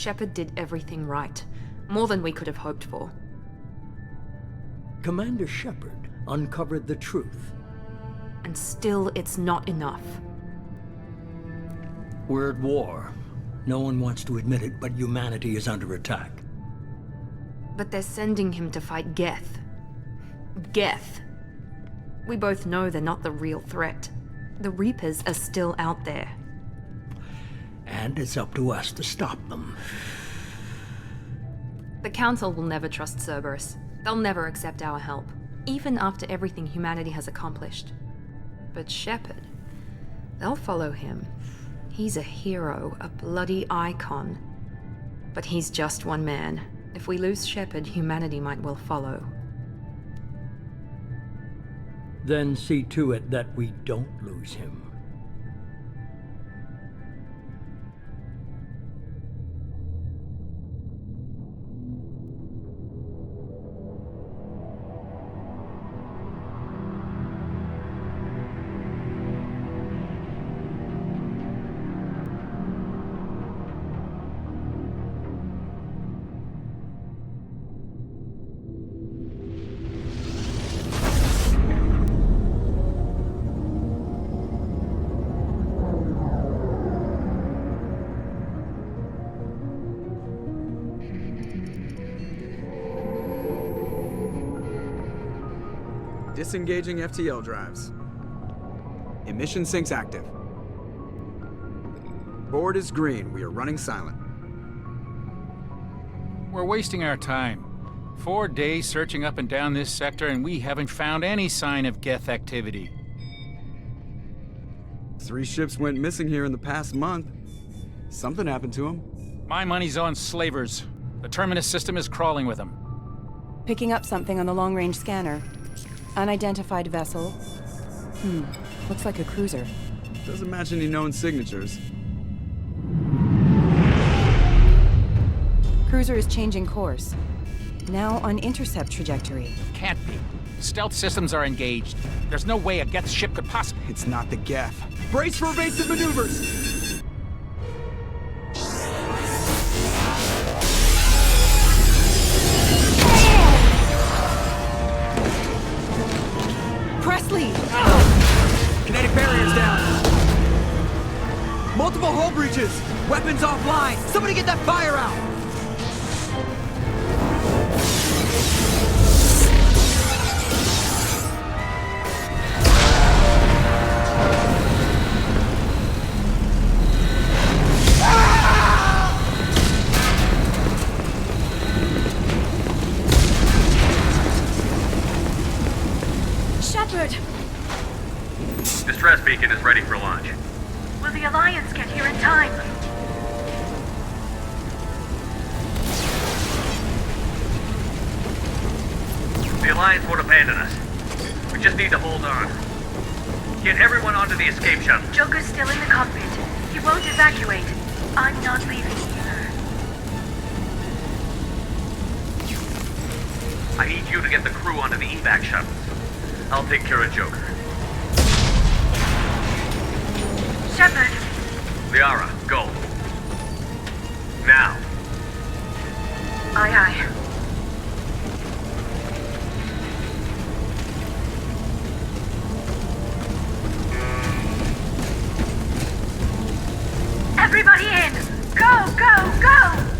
Shepard did everything right. More than we could have hoped for. Commander Shepard uncovered the truth. And still, it's not enough. We're at war. No one wants to admit it, but humanity is under attack. But they're sending him to fight Geth. Geth. We both know they're not the real threat. The Reapers are still out there. And it's up to us to stop them. The Council will never trust Cerberus. They'll never accept our help, even after everything humanity has accomplished. But Shepard, they'll follow him. He's a hero, a bloody icon. But he's just one man. If we lose Shepard, humanity might well follow. Then see to it that we don't lose him. Disengaging FTL drives. Emission sinks active. Board is green. We are running silent. We're wasting our time. 4 days searching up and down this sector, and we haven't found any sign of Geth activity. 3 ships went missing here in the past month. Something happened to them. My money's on slavers. The Terminus system is crawling with them. Picking up something on the long-range scanner. Unidentified vessel. Looks like a cruiser. Doesn't match any known signatures. Cruiser is changing course. Now on intercept trajectory. Can't be. Stealth systems are engaged. There's no way a Geth ship could possibly... It's not the Geth. Brace for evasive maneuvers! Presley! Kinetic barriers down. Multiple hull breaches. Weapons offline. Somebody get that fire out. Shepard! Distress beacon is ready for launch. Will the Alliance get here in time? The Alliance won't abandon us. We just need to hold on. Get everyone onto the escape shuttle. Joker's still in the cockpit. He won't evacuate. I'm not leaving either. I need you to get the crew onto the evac shuttles. I'll take care of Joker. Shepard! Liara, go. Now. Aye, aye. Everybody in! Go, go, go!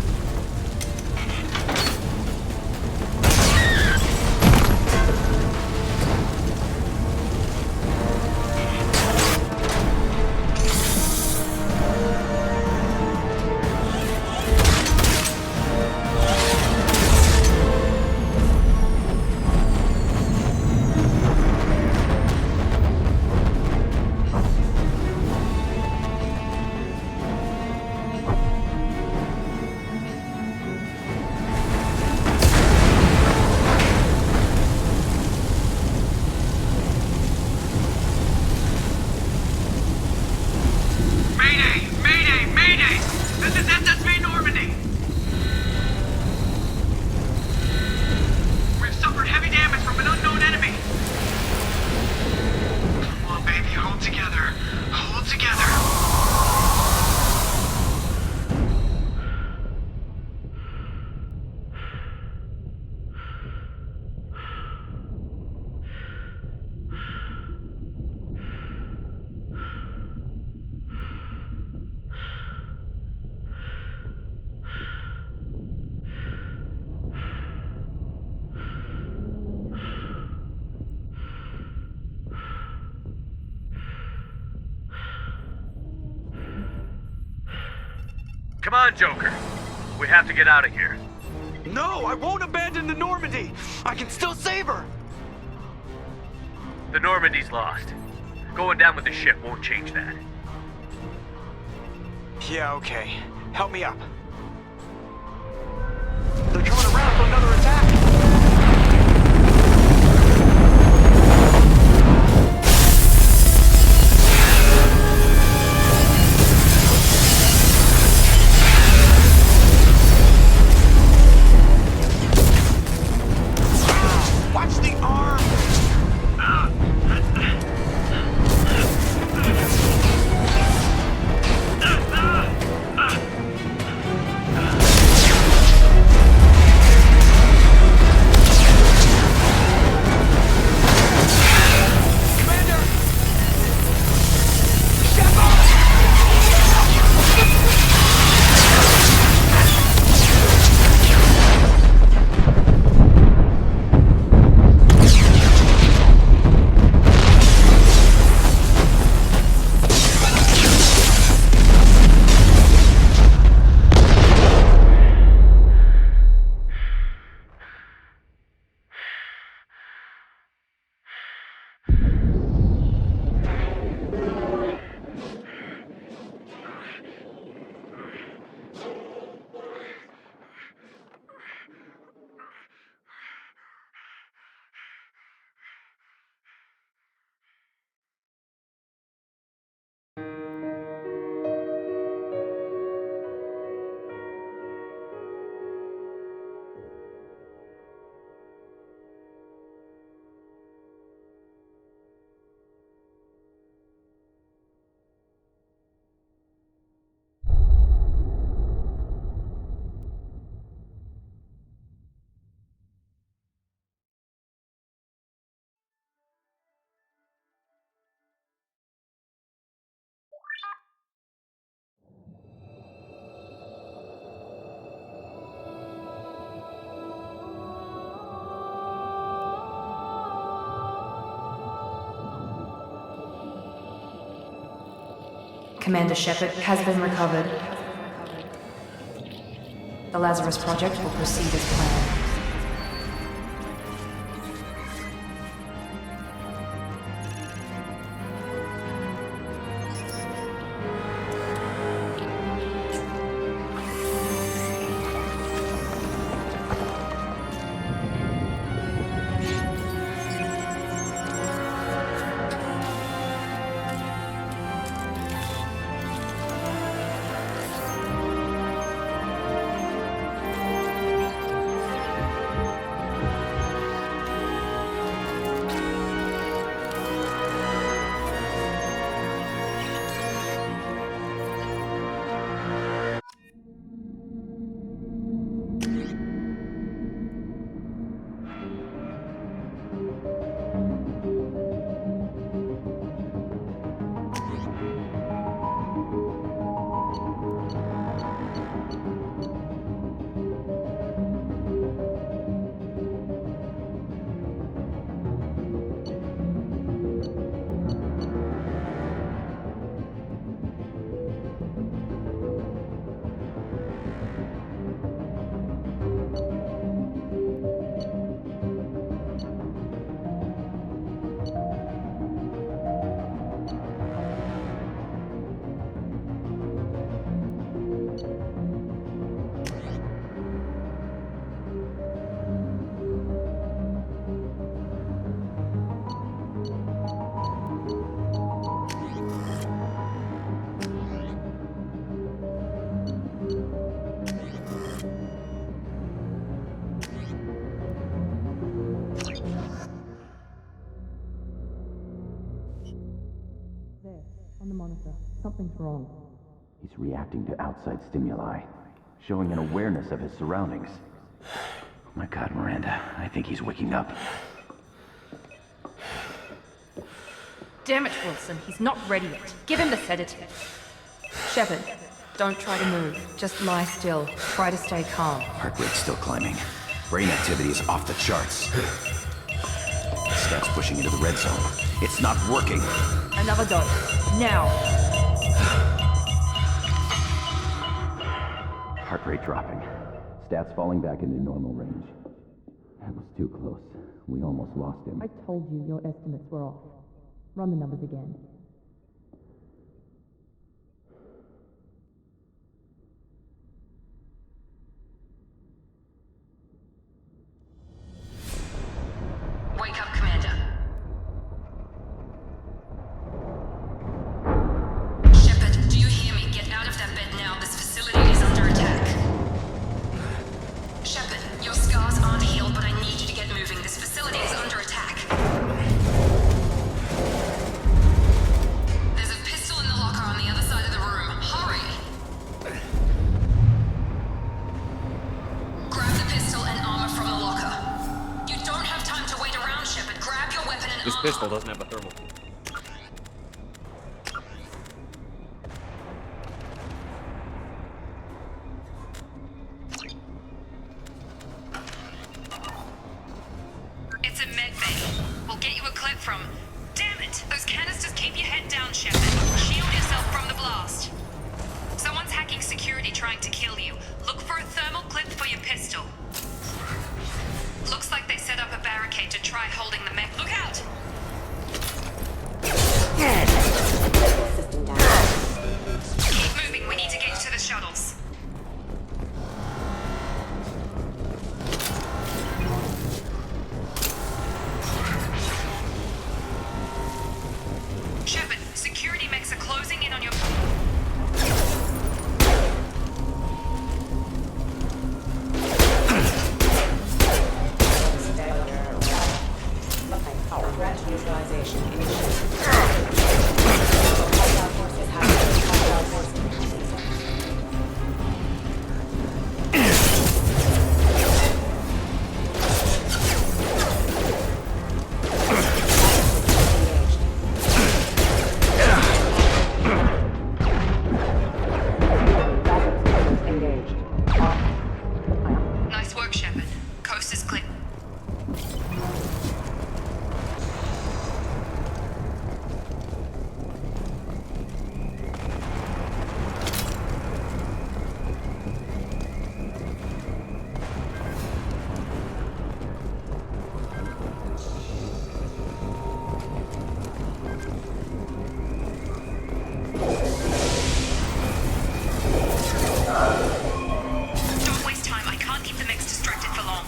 Come on, Joker. We have to get out of here. No, I won't abandon the Normandy. I can still save her. The Normandy's lost. Going down with the ship won't change that. Yeah, okay. Help me up. They're coming around for another attack. Watch the arm! Commander Shepard has been recovered. The Lazarus Project will proceed as planned. On the monitor. Something's wrong. He's reacting to outside stimuli, showing an awareness of his surroundings. Oh my God, Miranda, I think he's waking up. Damn it, Wilson, he's not ready yet. Give him the sedative. Shepard, don't try to move. Just lie still. Try to stay calm. Heart rate's still climbing. Brain activity is off the charts. Scout's pushing into the red zone. It's not working. Another dose. Now. Heart rate dropping. Stats falling back into normal range. That was too close. We almost lost him. I told you your estimates were off. Run the numbers again. Wake up, Commander. Shepard, do you hear me? Get out of that bed now. This facility is under attack. Shepard, your scars aren't healed, but I need you to get moving. This facility is under attack. There's a pistol in the locker on the other side of the room. Hurry! Grab the pistol and armor from the locker. You don't have time to wait around, Shepard. Grab your weapon and This armor. pistol doesn't have a thermal. It's a med bay. We'll get you a clip from... Damn it! Those canisters keep your head down, Shepard. Shield yourself from the blast. Someone's hacking security trying to kill you. Look for a thermal clip for your pistol. Looks like they set up a barricade to try holding the mech. Look out! Keep moving. We need to get you to the shuttles. Shepard, security mechs are closing in on your... Nice work, Shepard. Coast is clear. Don't waste time. I can't keep the mix distracted for long.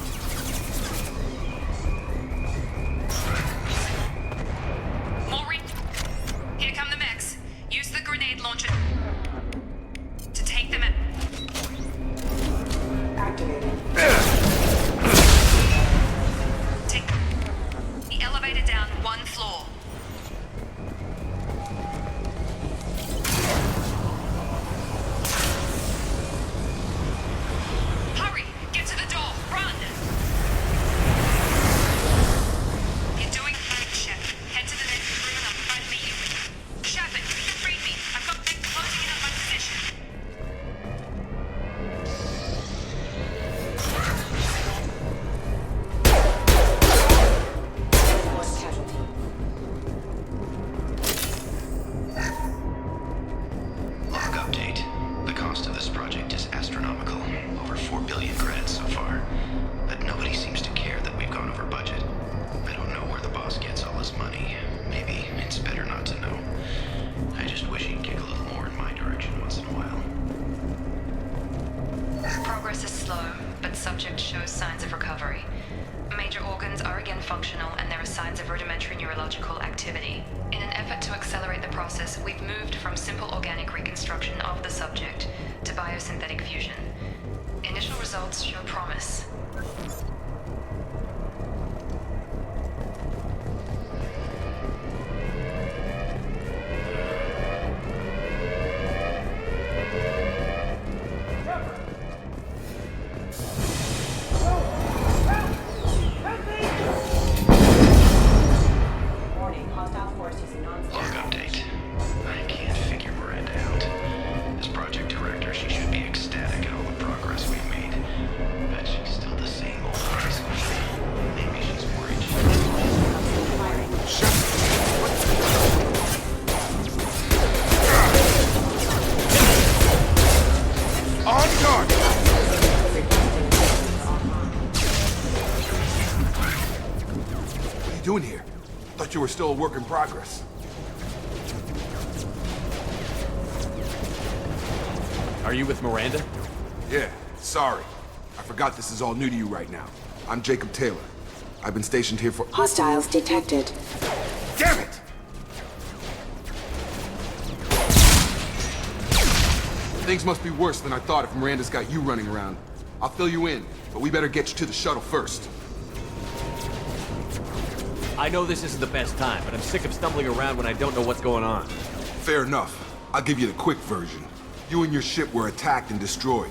Maureen, here come the mechs. Use the grenade launcher to take them out. Take the elevator down one floor. Hurry! Get to the door! Run! You're doing fine, Shepard. Head to the next room and I'll try to meet you. Shepard, read me. I've got men closing in on my position. Log update. The cost of this project is astronomical. Over 4 billion credits so far. But nobody seems to care that we've gone over budget. I don't know where the boss gets all his money. Maybe it's better not to know. I just wish he'd kick a little more in my direction once in a while. Progress is slow, but subject shows signs of recovery. Major organs are again functional, and there are signs of rudimentary neurological activity. In an effort to accelerate the process, we've moved from simple organic reconstruction of the subject to biosynthetic fusion. Initial results show promise. Log update. I can't figure Miranda out. As project director, she should be ecstatic at all the progress we've made. But she's still the same old Thought you were still a work in progress. Are you with Miranda? Yeah, sorry. I forgot this is all new to you right now. I'm Jacob Taylor. I've been stationed here for— Hostiles detected. Damn it! Things must be worse than I thought if Miranda's got you running around. I'll fill you in, but we better get you to the shuttle first. I know this isn't the best time, but I'm sick of stumbling around when I don't know what's going on. Fair enough. I'll give you the quick version. You and your ship were attacked and destroyed.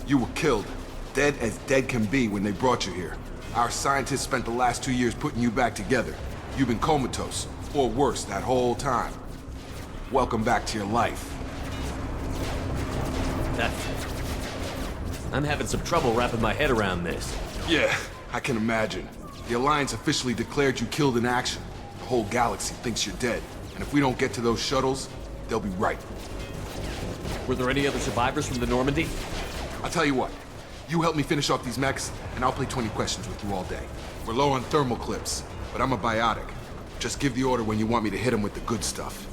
You were killed. Dead as dead can be when they brought you here. Our scientists spent the last 2 years putting you back together. You've been comatose, or worse, that whole time. Welcome back to your life. I'm having some trouble wrapping my head around this. Yeah, I can imagine. The Alliance officially declared you killed in action. The whole galaxy thinks you're dead. And if we don't get to those shuttles, they'll be right. Were there any other survivors from the Normandy? I'll tell you what. You help me finish off these mechs, and I'll play 20 questions with you all day. We're low on thermal clips, but I'm a biotic. Just give the order when you want me to hit them with the good stuff.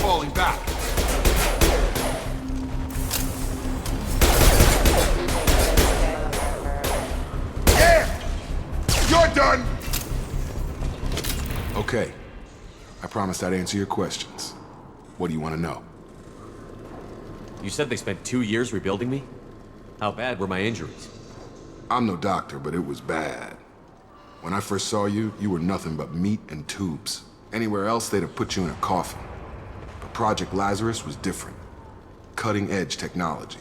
Falling back. You're done! Okay. I promised I'd answer your questions. What do you want to know? You said they spent 2 years rebuilding me? How bad were my injuries? I'm no doctor, but it was bad. When I first saw you, you were nothing but meat and tubes. Anywhere else, they'd have put you in a coffin. But Project Lazarus was different. Cutting-edge technology.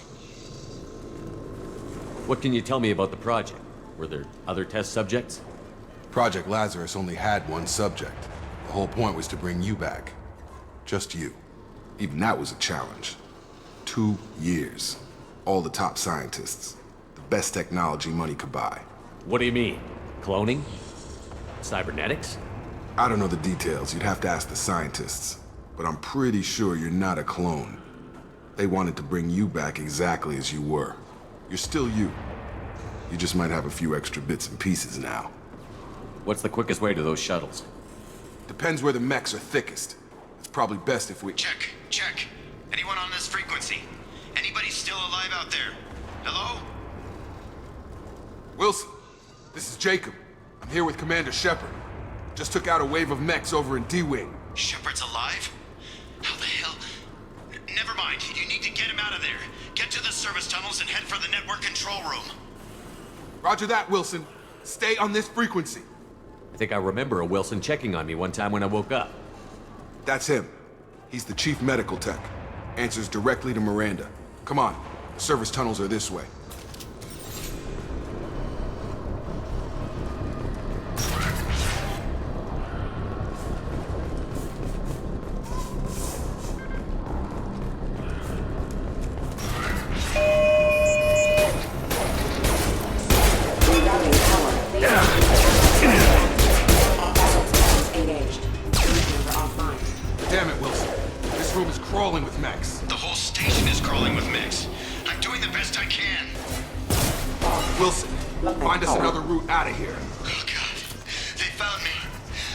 What can you tell me about the project? Were there other test subjects? Project Lazarus only had one subject. The whole point was to bring you back. Just you. Even that was a challenge. 2 years. All the top scientists. The best technology money could buy. What do you mean? Cloning? Cybernetics? I don't know the details. You'd have to ask the scientists. But I'm pretty sure you're not a clone. They wanted to bring you back exactly as you were. You're still you. You just might have a few extra bits and pieces now. What's the quickest way to those shuttles? Depends where the mechs are thickest. It's probably best if we— Check. Anyone on this frequency? Anybody still alive out there? Hello? Wilson, this is Jacob. I'm here with Commander Shepard. Just took out a wave of mechs over in D-Wing. Shepard's alive? How the hell? Never mind. You need to get him out of there. Get to the service tunnels and head for the network control room. Roger that, Wilson. Stay on this frequency. I think I remember a Wilson checking on me one time when I woke up. That's him. He's the chief medical tech. Answers directly to Miranda. Come on. The service tunnels are this way. Damn it, Wilson. This room is crawling with mechs. The whole station is crawling with mechs. I'm doing the best I can. Wilson, find us another route out of here. Oh, God. They found me.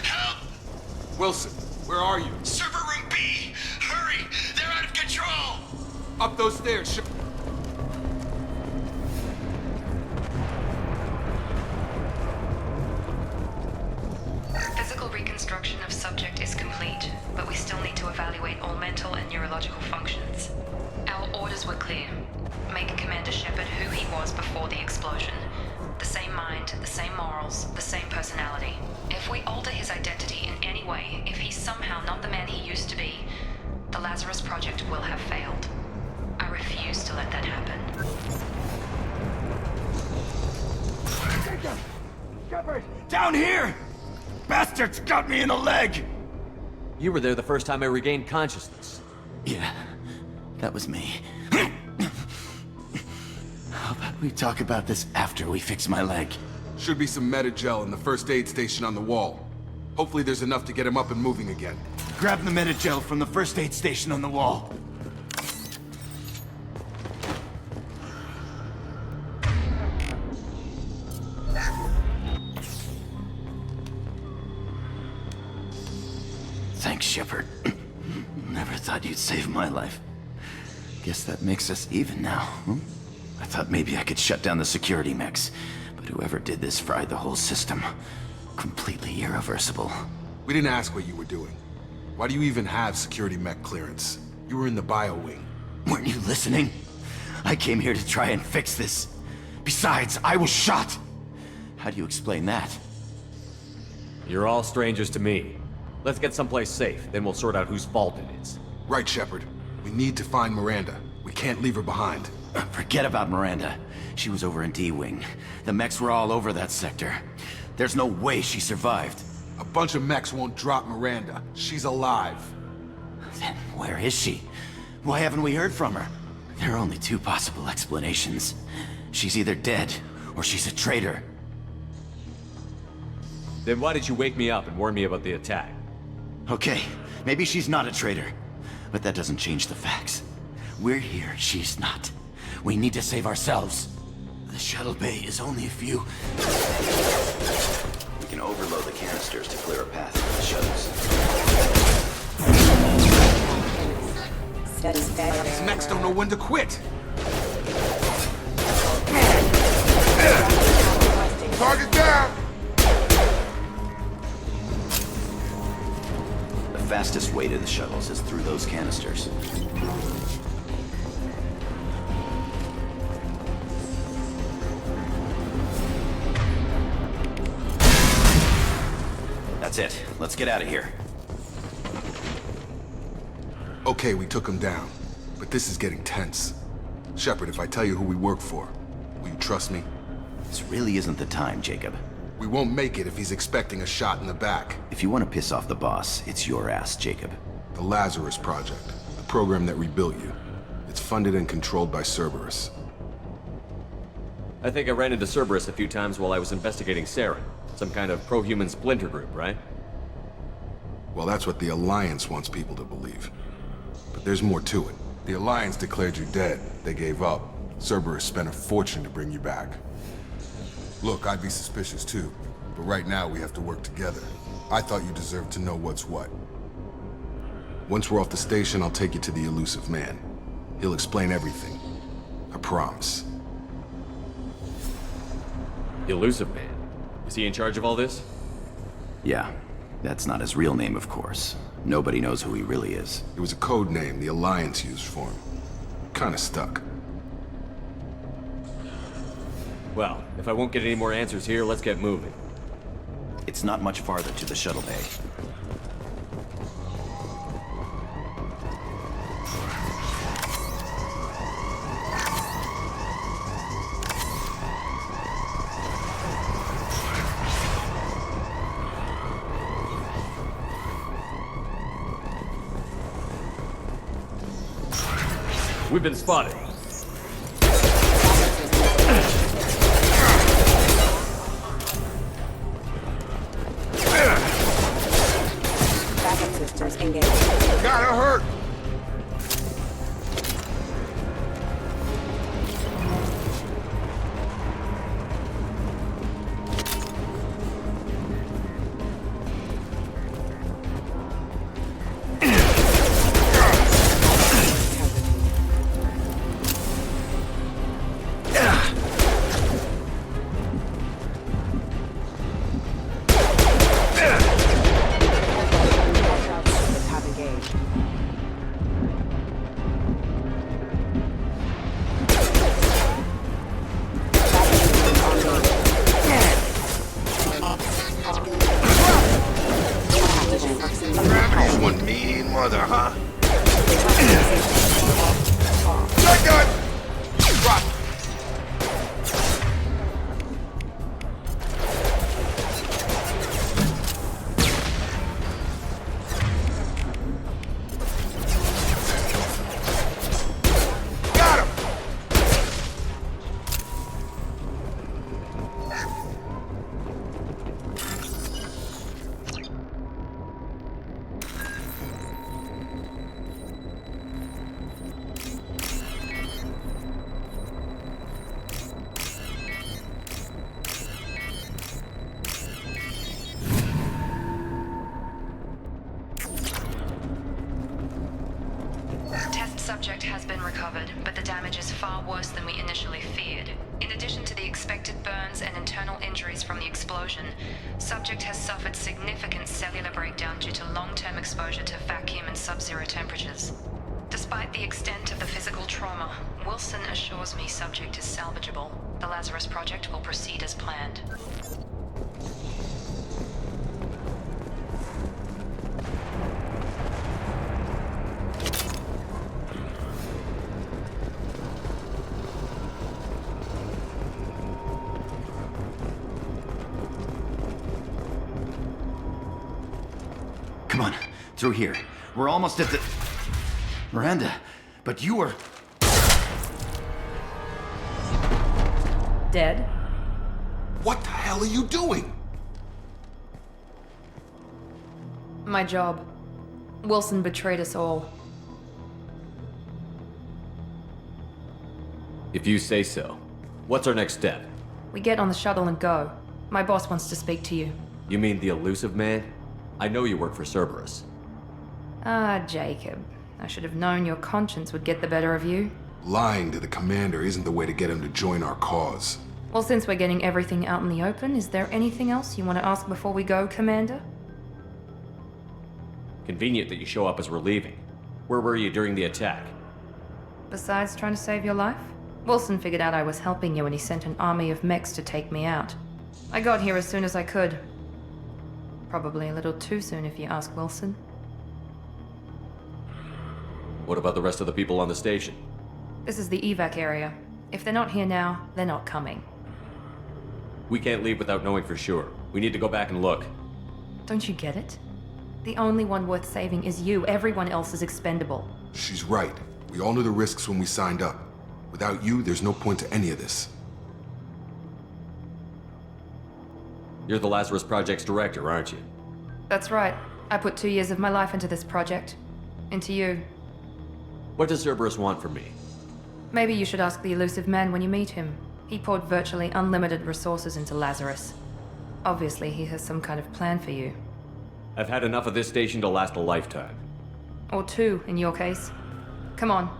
Help! Wilson, where are you? Server room B! Hurry! They're out of control! Up those stairs. Physical reconstruction of subject is complete, but we still need to evaluate all mental and neurological functions. Our orders were clear. Make Commander Shepard who he was before the explosion. The same mind, the same morals, the same personality. If we alter his identity in any way, if he's somehow not the man he used to be, the Lazarus Project will have failed. I refuse to let that happen. Shepard! Down here! Bastards got me in the leg! You were there the first time I regained consciousness. Yeah, that was me. How about we talk about this after we fix my leg? Should be some Metagel in the first aid station on the wall. Hopefully there's enough to get him up and moving again. Grab the Metagel from the first aid station on the wall. Thanks, Shepard. Never thought you'd save my life. Guess that makes us even now, huh? I thought maybe I could shut down the security mechs, but whoever did this fried the whole system. Completely irreversible. We didn't ask what you were doing. Why do you even have security mech clearance? You were in the bio wing. Weren't you listening? I came here to try and fix this. Besides, I was shot. How do you explain that? You're all strangers to me. Let's get someplace safe, then we'll sort out whose fault it is. Right, Shepard. We need to find Miranda. We can't leave her behind. Forget about Miranda. She was over in D-Wing. The mechs were all over that sector. There's no way she survived. A bunch of mechs won't drop Miranda. She's alive. Then where is she? Why haven't we heard from her? There are only two possible explanations. She's either dead, or she's a traitor. Then why did you wake me up and warn me about the attack? Okay, maybe she's not a traitor. But that doesn't change the facts. We're here, she's not. We need to save ourselves. The shuttle bay is only a few... We can overload the canisters to clear a path for the shuttles. These mechs don't know when to quit. Target down! The fastest way to the shuttles is through those canisters. That's it. Let's get out of here. Okay, we took him down. But this is getting tense. Shepard, if I tell you who we work for, will you trust me? This really isn't the time, Jacob. We won't make it if he's expecting a shot in the back. If you want to piss off the boss, it's your ass, Jacob. The Lazarus Project, the program that rebuilt you. It's funded and controlled by Cerberus. I think I ran into Cerberus a few times while I was investigating Saren. Some kind of pro-human splinter group, right? Well, that's what the Alliance wants people to believe. But there's more to it. The Alliance declared you dead. They gave up. Cerberus spent a fortune to bring you back. Look, I'd be suspicious too. But right now we have to work together. I thought you deserved to know what's what. Once we're off the station, I'll take you to the Elusive Man. He'll explain everything. I promise. The Elusive Man? Is he in charge of all this? Yeah. That's not his real name, of course. Nobody knows who he really is. It was a code name the Alliance used for him. Kinda stuck. Well, if I won't get any more answers here, let's get moving. It's not much farther to the shuttle bay. We've been spotted. Backup systems engaged. Gotta hurt! subject has been recovered, but the damage is far worse than we initially feared. In addition to the expected burns and internal injuries from the explosion, subject has suffered significant cellular breakdown due to long-term exposure to vacuum and sub-zero temperatures. Despite the extent of the physical trauma, Wilson assures me subject is salvageable. The Lazarus Project will proceed as planned. Come on, through here. We're almost at the... Miranda, but you were... Dead? What the hell are you doing? My job. Wilson betrayed us all. If you say so. What's our next step? We get on the shuttle and go. My boss wants to speak to you. You mean the elusive man? I know you work for Cerberus. Ah, Jacob. I should have known your conscience would get the better of you. Lying to the commander isn't the way to get him to join our cause. Well, since we're getting everything out in the open, is there anything else you want to ask before we go, Commander? Convenient that you show up as we're leaving. Where were you during the attack? Besides trying to save your life? Wilson figured out I was helping you and he sent an army of mechs to take me out. I got here as soon as I could. Probably a little too soon if you ask Wilson. What about the rest of the people on the station? This is the evac area. If they're not here now, they're not coming. We can't leave without knowing for sure. We need to go back and look. Don't you get it? The only one worth saving is you. Everyone else is expendable. She's right. We all knew the risks when we signed up. Without you, there's no point to any of this. You're the Lazarus Project's director, aren't you? That's right. I put 2 years of my life into this project. Into you. What does Cerberus want from me? Maybe you should ask the elusive man when you meet him. He poured virtually unlimited resources into Lazarus. Obviously, he has some kind of plan for you. I've had enough of this station to last a lifetime. Or 2, in your case. Come on.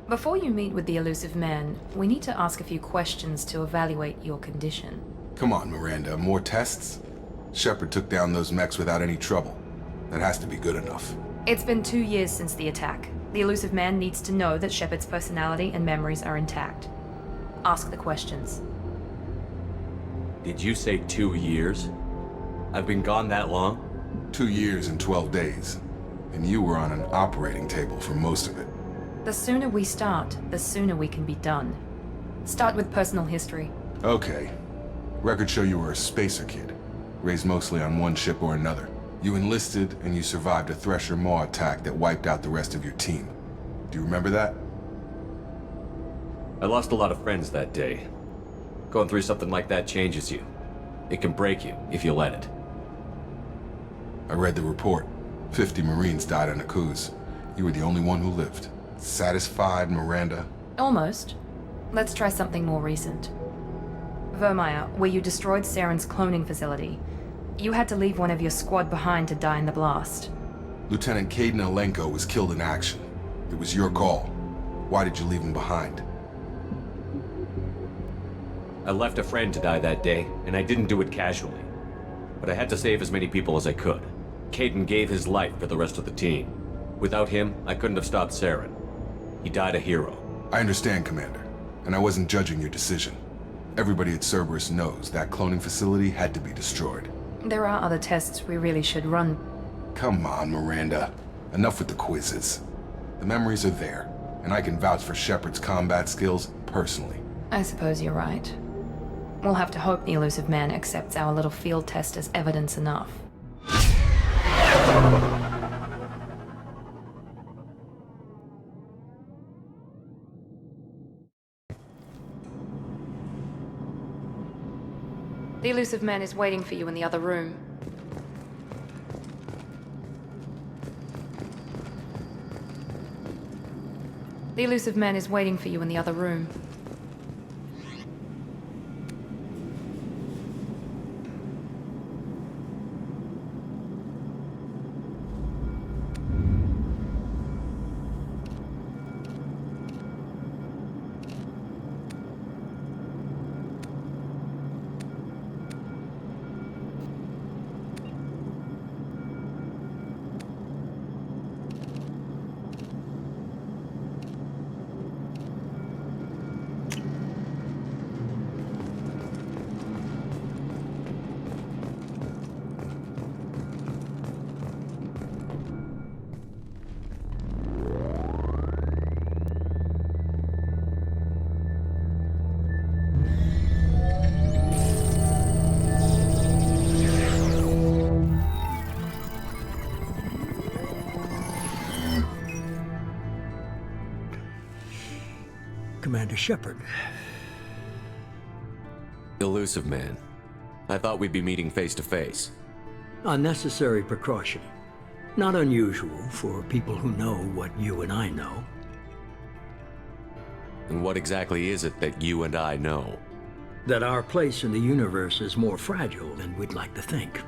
Before you meet with the elusive man, we need to ask a few questions to evaluate your condition. Come on, Miranda, more tests? Shepard took down those mechs without any trouble. That has to be good enough. It's been 2 years since the attack. The elusive man needs to know that Shepard's personality and memories are intact. Ask the questions. Did you say 2 years? I've been gone that long? 2 years and 12 days. And you were on an operating table for most of it. The sooner we start, the sooner we can be done. Start with personal history. Okay. Records show you were a spacer kid, raised mostly on one ship or another. You enlisted and you survived a Thresher Maw attack that wiped out the rest of your team. Do you remember that? I lost a lot of friends that day. Going through something like that changes you. It can break you if you let it. I read the report. 50 Marines died on Akuz. You were the only one who lived. Satisfied, Miranda? Almost. Let's try something more recent. Vermeer, where you destroyed Saren's cloning facility. You had to leave one of your squad behind to die in the blast. Lieutenant Kaidan Alenko was killed in action. It was your call. Why did you leave him behind? I left a friend to die that day, and I didn't do it casually. But I had to save as many people as I could. Kaidan gave his life for the rest of the team. Without him, I couldn't have stopped Saren. He died a hero. I understand, Commander, and I wasn't judging your decision. Everybody at Cerberus knows that cloning facility had to be destroyed. There are other tests we really should run. Come on, Miranda. Enough with the quizzes. The memories are there, and I can vouch for Shepard's combat skills personally. I suppose you're right. We'll have to hope the elusive man accepts our little field test as evidence enough. The elusive man is waiting for you in the other room. The elusive man is waiting for you in the other room. Commander Shepard. Elusive man. I thought we'd be meeting face to face. Unnecessary precaution. Not unusual for people who know what you and I know. And what exactly is it that you and I know? That our place in the universe is more fragile than we'd like to think.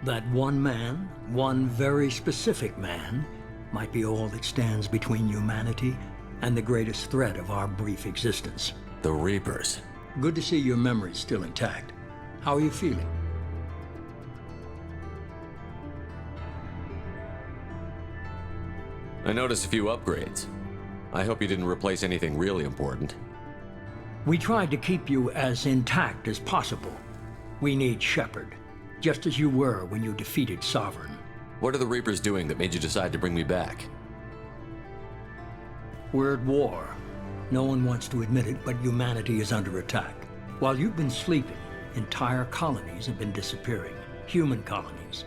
That one man, one very specific man, might be all that stands between humanity and the greatest threat of our brief existence. The Reapers. Good to see your memory's still intact. How are you feeling? I noticed a few upgrades. I hope you didn't replace anything really important. We tried to keep you as intact as possible. We need Shepard, just as you were when you defeated Sovereign. What are the Reapers doing that made you decide to bring me back? We're at war. No one wants to admit it, but humanity is under attack. While you've been sleeping, entire colonies have been disappearing. Human colonies.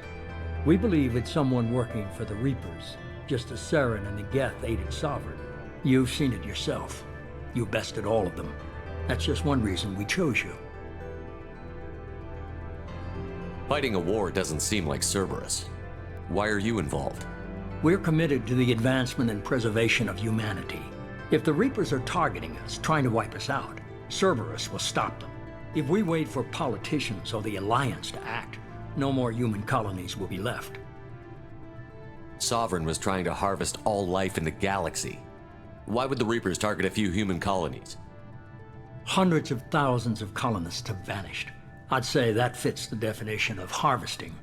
We believe it's someone working for the Reapers, just as Saren and the Geth aided Sovereign. You've seen it yourself. You bested all of them. That's just one reason we chose you. Fighting a war doesn't seem like Cerberus. Why are you involved? We're committed to the advancement and preservation of humanity. If the Reapers are targeting us, trying to wipe us out, Cerberus will stop them. If we wait for politicians or the Alliance to act, no more human colonies will be left. Sovereign was trying to harvest all life in the galaxy. Why would the Reapers target a few human colonies? Hundreds of thousands of colonists have vanished. I'd say that fits the definition of harvesting.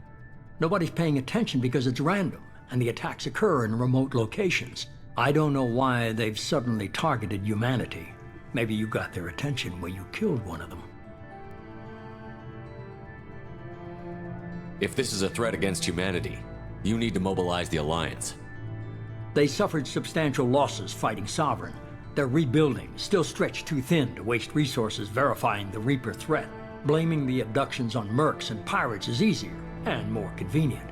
Nobody's paying attention because it's random, and the attacks occur in remote locations. I don't know why they've suddenly targeted humanity. Maybe you got their attention when you killed one of them. If this is a threat against humanity, you need to mobilize the Alliance. They suffered substantial losses fighting Sovereign. They're rebuilding, still stretched too thin to waste resources verifying the Reaper threat. Blaming the abductions on mercs and pirates is easier and more convenient.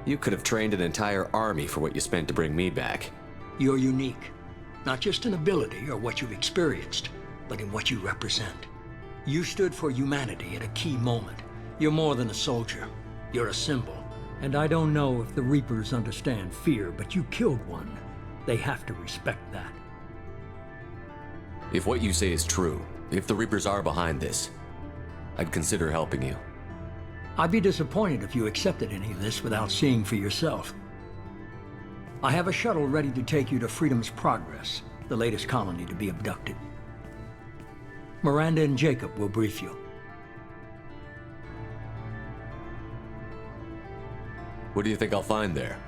You could have trained an entire army for what you spent to bring me back. You're unique, not just in ability or what you've experienced, but in what you represent. You stood for humanity at a key moment. You're more than a soldier. You're a symbol. And I don't know if the Reapers understand fear, but you killed one. They have to respect that. If what you say is true, if the Reapers are behind this, I'd consider helping you. I'd be disappointed if you accepted any of this without seeing for yourself. I have a shuttle ready to take you to Freedom's Progress, the latest colony to be abducted. Miranda and Jacob will brief you. What do you think I'll find there?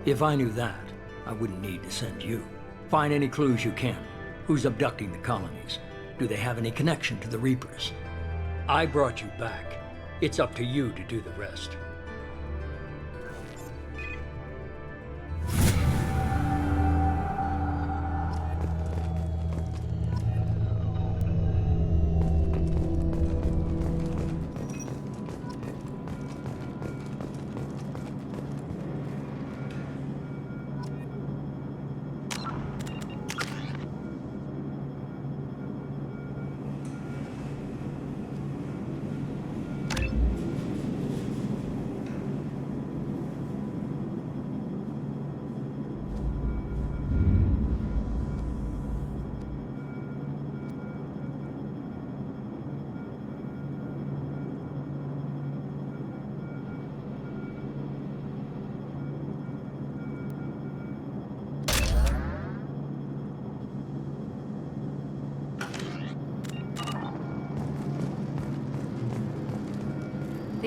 If I knew that, I wouldn't need to send you. Find any clues you can. Who's abducting the colonies? Do they have any connection to the Reapers? I brought you back. It's up to you to do the rest.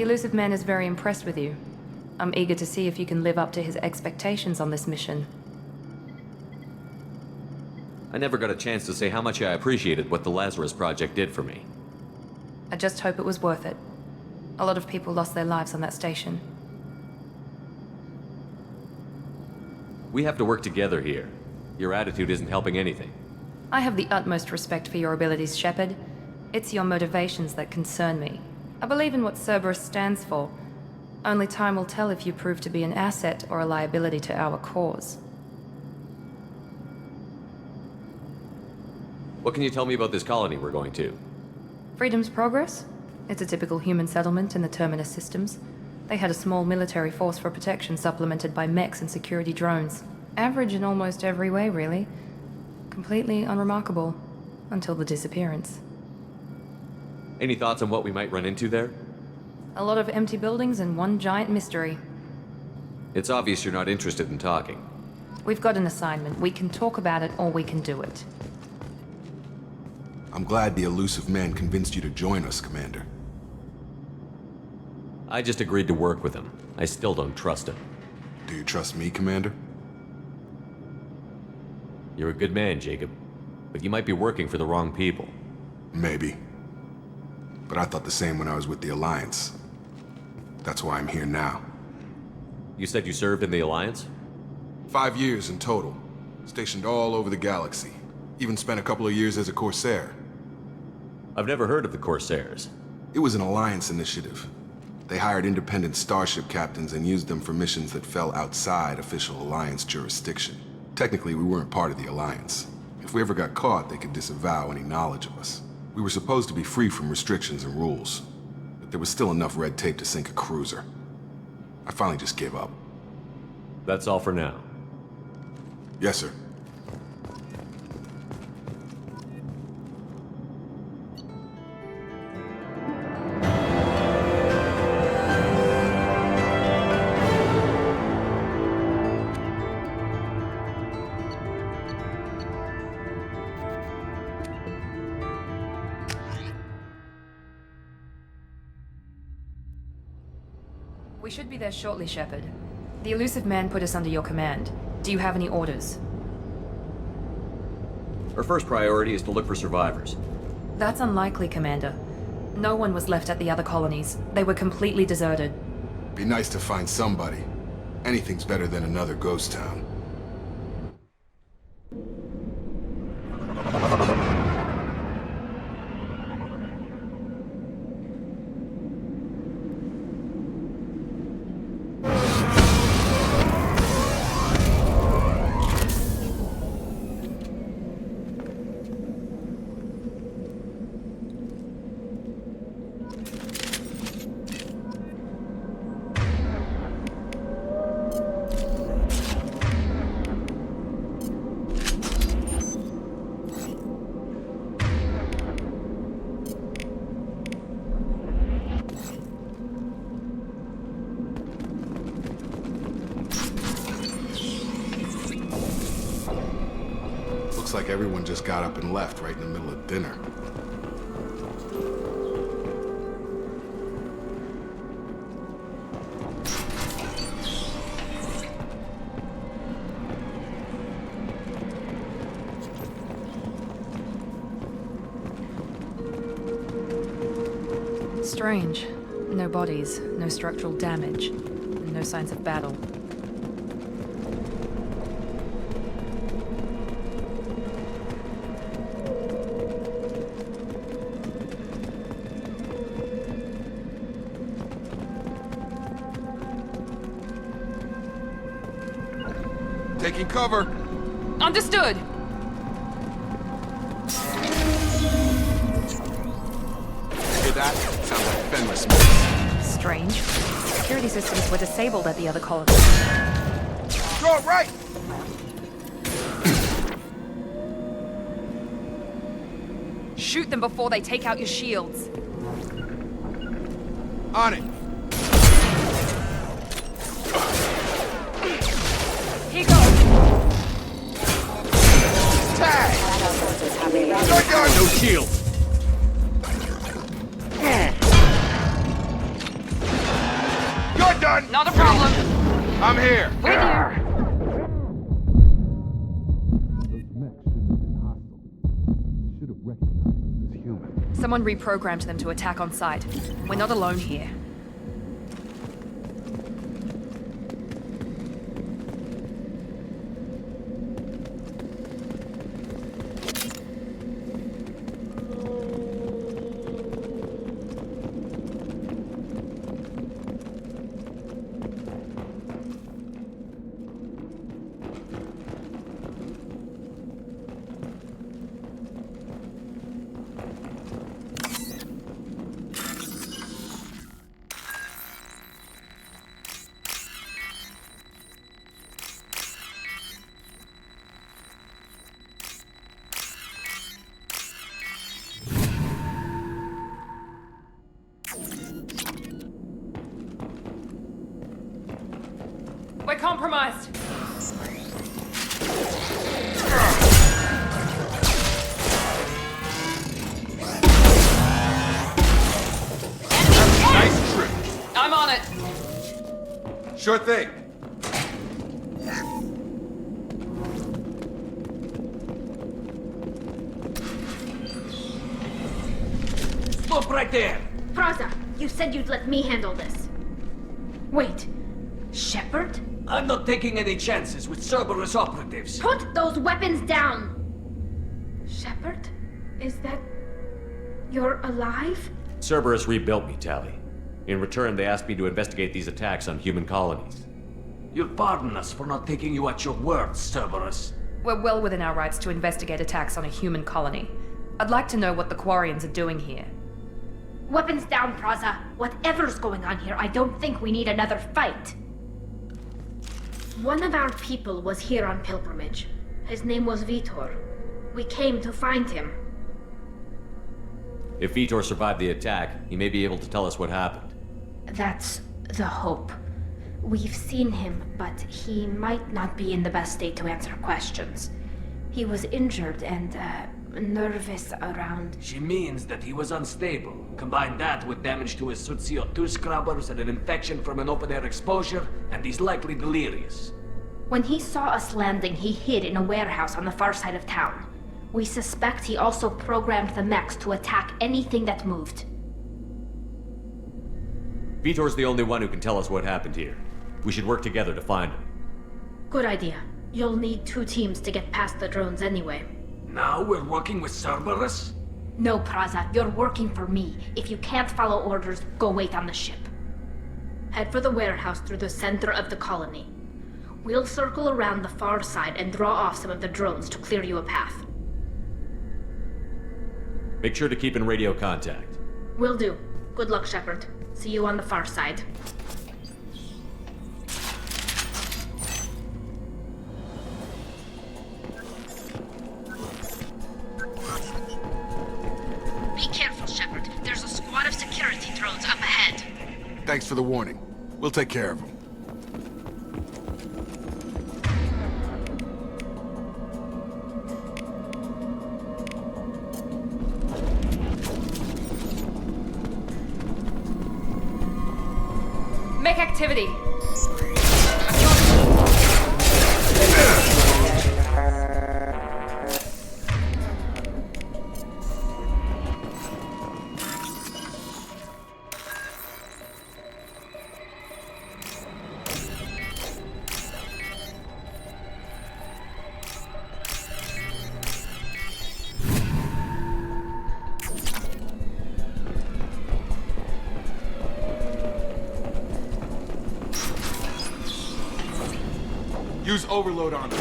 The Elusive Man is very impressed with you. I'm eager to see if you can live up to his expectations on this mission. I never got a chance to say how much I appreciated what the Lazarus Project did for me. I just hope it was worth it. A lot of people lost their lives on that station. We have to work together here. Your attitude isn't helping anything. I have the utmost respect for your abilities, Shepard. It's your motivations that concern me. I believe in what Cerberus stands for. Only time will tell if you prove to be an asset or a liability to our cause. What can you tell me about this colony we're going to? Freedom's Progress? It's a typical human settlement in the Terminus systems. They had a small military force for protection supplemented by mechs and security drones. Average in almost every way, really. Completely unremarkable. Until the disappearance. Any thoughts on what we might run into there? A lot of empty buildings and one giant mystery. It's obvious you're not interested in talking. We've got an assignment. We can talk about it or we can do it. I'm glad the Elusive Man convinced you to join us, Commander. I just agreed to work with him. I still don't trust him. Do you trust me, Commander? You're a good man, Jacob. But you might be working for the wrong people. Maybe. But I thought the same when I was with the Alliance. That's why I'm here now. You said you served in the Alliance? 5 years in total. Stationed all over the galaxy. Even spent a couple of years as a Corsair. I've never heard of the Corsairs. It was an Alliance initiative. They hired independent starship captains and used them for missions that fell outside official Alliance jurisdiction. Technically, we weren't part of the Alliance. If we ever got caught, they could disavow any knowledge of us. We were supposed to be free from restrictions and rules, but there was still enough red tape to sink a cruiser. I finally just gave up. That's all for now. Yes, sir. We should be there shortly, Shepard. The Elusive Man put us under your command. Do you have any orders? Our first priority is to look for survivors. That's unlikely, Commander. No one was left at the other colonies. They were completely deserted. Be nice to find somebody. Anything's better than another ghost town. Looks like everyone just got up and left right in the middle of dinner. Strange. No bodies, no structural damage, and no signs of battle. Taking cover. Understood! Hear that? Sounds like Fenris smoke. Strange. Security systems were disabled at the other colony. Draw right! Shoot them before they take out your shields. On it. Here goes. Tag! Junkyard! No shield. done? Not a problem. I'm here. We're here. Someone reprogrammed them to attack on sight. We're not alone here. We're compromised. Nice trip. I'm on it. Sure thing. Stop right there! Praza, you said you'd let me handle this. Wait, Shepard? I'm not taking any chances with Cerberus operatives. Put those weapons down! Shepard? Is that... you're alive? Cerberus rebuilt me, Tali. In return, they asked me to investigate these attacks on human colonies. You'll pardon us for not taking you at your word, Cerberus. We're well within our rights to investigate attacks on a human colony. I'd like to know what the Quarians are doing here. Weapons down, Praza. Whatever's going on here, I don't think we need another fight. One of our people was here on pilgrimage. His name was Vitor. We came to find him. If Vitor survived the attack, he may be able to tell us what happened. That's the hope. We've seen him, but he might not be in the best state to answer questions. He was injured and, nervous around... She means that he was unstable. Combine that with damage to his suit CO2 scrubbers and an infection from an open-air exposure, and he's likely delirious. When he saw us landing, he hid in a warehouse on the far side of town. We suspect he also programmed the mechs to attack anything that moved. Vitor's the only one who can tell us what happened here. We should work together to find him. Good idea. You'll need 2 teams to get past the drones anyway. Now we're working with Cerberus? No, Praza, you're working for me. If you can't follow orders, go wait on the ship. Head for the warehouse through the center of the colony. We'll circle around the far side and draw off some of the drones to clear you a path. Make sure to keep in radio contact. Will do. Good luck, Shepard. See you on the far side. Be careful, Shepard. There's a squad of security drones up ahead. Thanks for the warning. We'll take care of them. Make activity. Use overload on them.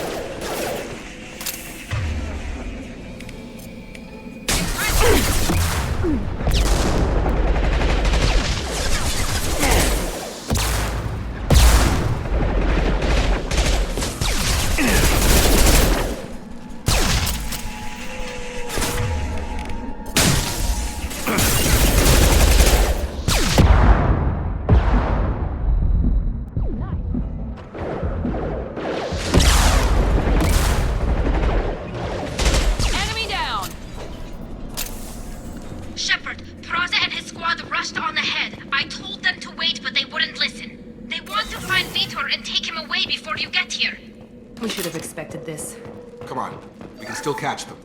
and take him away before you get here. We should have expected this. Come on, we can still catch them.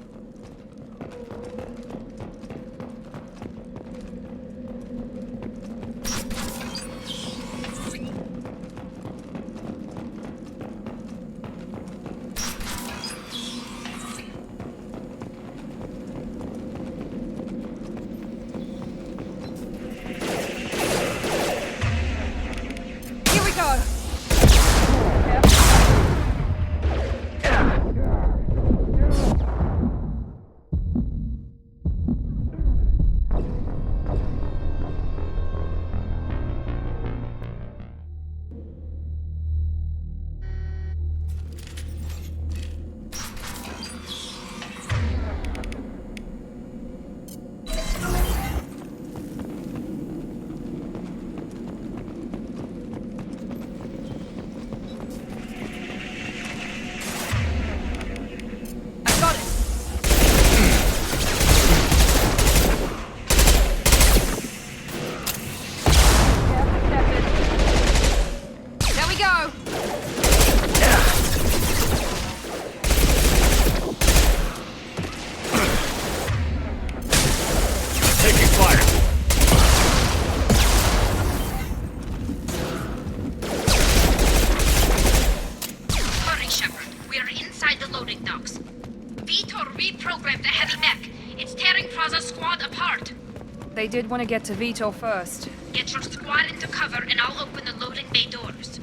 They did want to get to Vitor first. Get your squad into cover and I'll open the loading bay doors.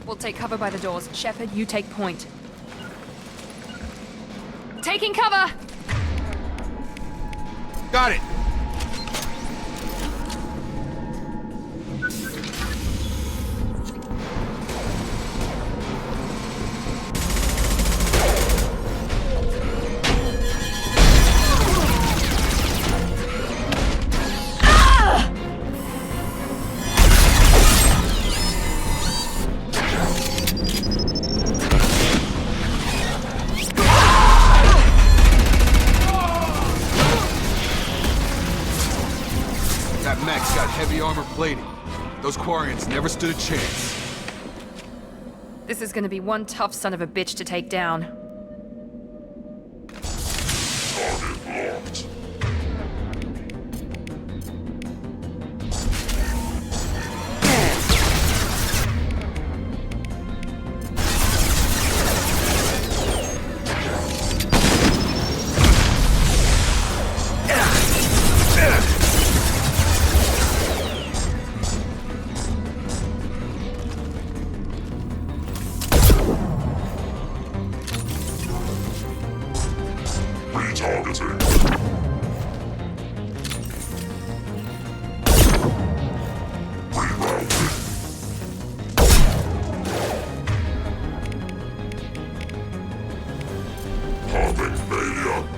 We'll take cover by the doors. Shepard, you take point. Taking cover! Got it! Plating. Those Quarians never stood a chance. This is gonna be one tough son of a bitch to take down. Target locked.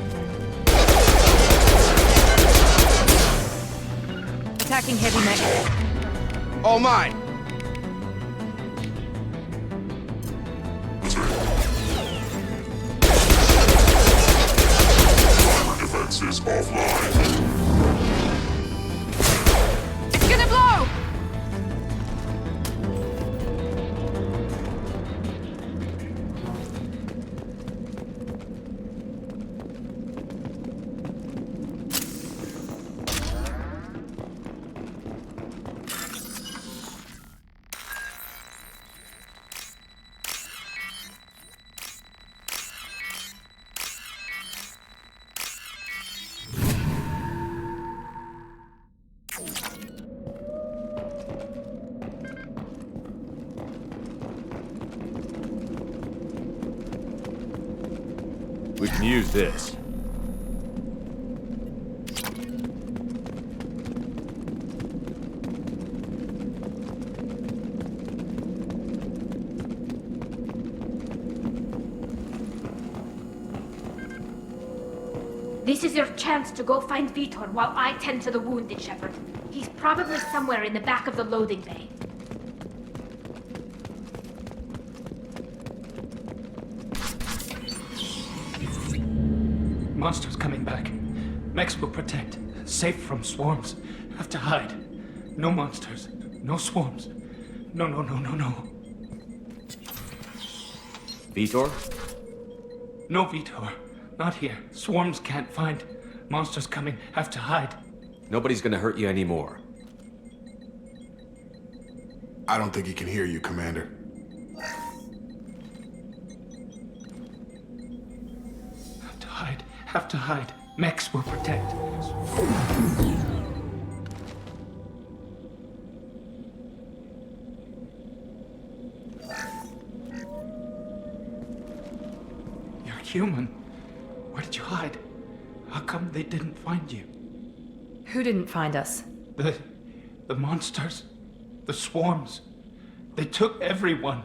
Attacking heavy mech. All mine! Defenses offline. It's gonna blow! We can use this. This is your chance to go find Vitor while I tend to the wounded, Shepard. He's probably somewhere in the back of the loading bay. Monsters coming back. Mechs will protect. Safe from swarms. Have to hide. No monsters. No swarms. No. Vitor? No, Vitor. Not here. Swarms can't find. Monsters coming. Have to hide. Nobody's gonna hurt you anymore. I don't think he can hear you, Commander. Have to hide. Have to hide. Mechs will protect. You're human. Where did you hide? How come they didn't find you? Who didn't find us? The monsters. The swarms. They took everyone.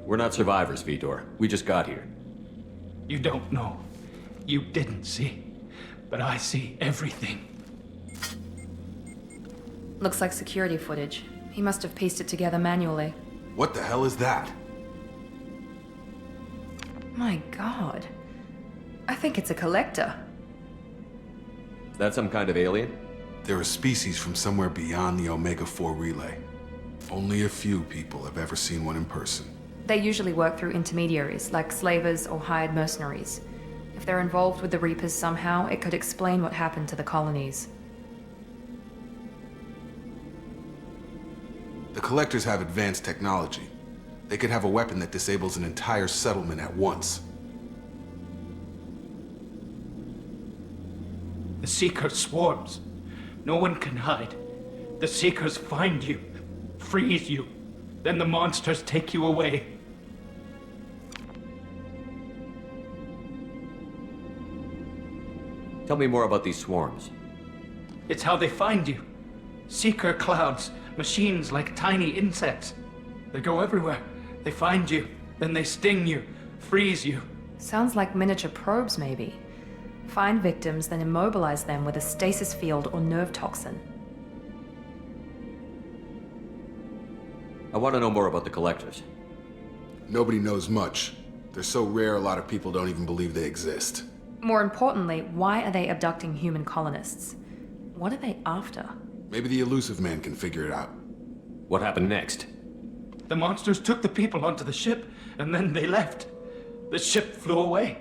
We're not survivors, Vitor. We just got here. You don't know. You didn't see. But I see everything. Looks like security footage. He must have pieced it together manually. What the hell is that? My god. I think it's a collector. Is that some kind of alien? They're a species from somewhere beyond the Omega-4 relay. Only a few people have ever seen one in person. They usually work through intermediaries, like slavers or hired mercenaries. If they're involved with the Reapers somehow, it could explain what happened to the colonies. The Collectors have advanced technology. They could have a weapon that disables an entire settlement at once. The Seeker swarms. No one can hide. The Seekers find you, freeze you. Then the monsters take you away. Tell me more about these swarms. It's how they find you. Seeker clouds, machines like tiny insects. They go everywhere. They find you, then they sting you, freeze you. Sounds like miniature probes, maybe. Find victims, then immobilize them with a stasis field or nerve toxin. I want to know more about the Collectors. Nobody knows much. They're so rare, a lot of people don't even believe they exist. More importantly, why are they abducting human colonists? What are they after? Maybe the Elusive Man can figure it out. What happened next? The monsters took the people onto the ship, and then they left. The ship flew away.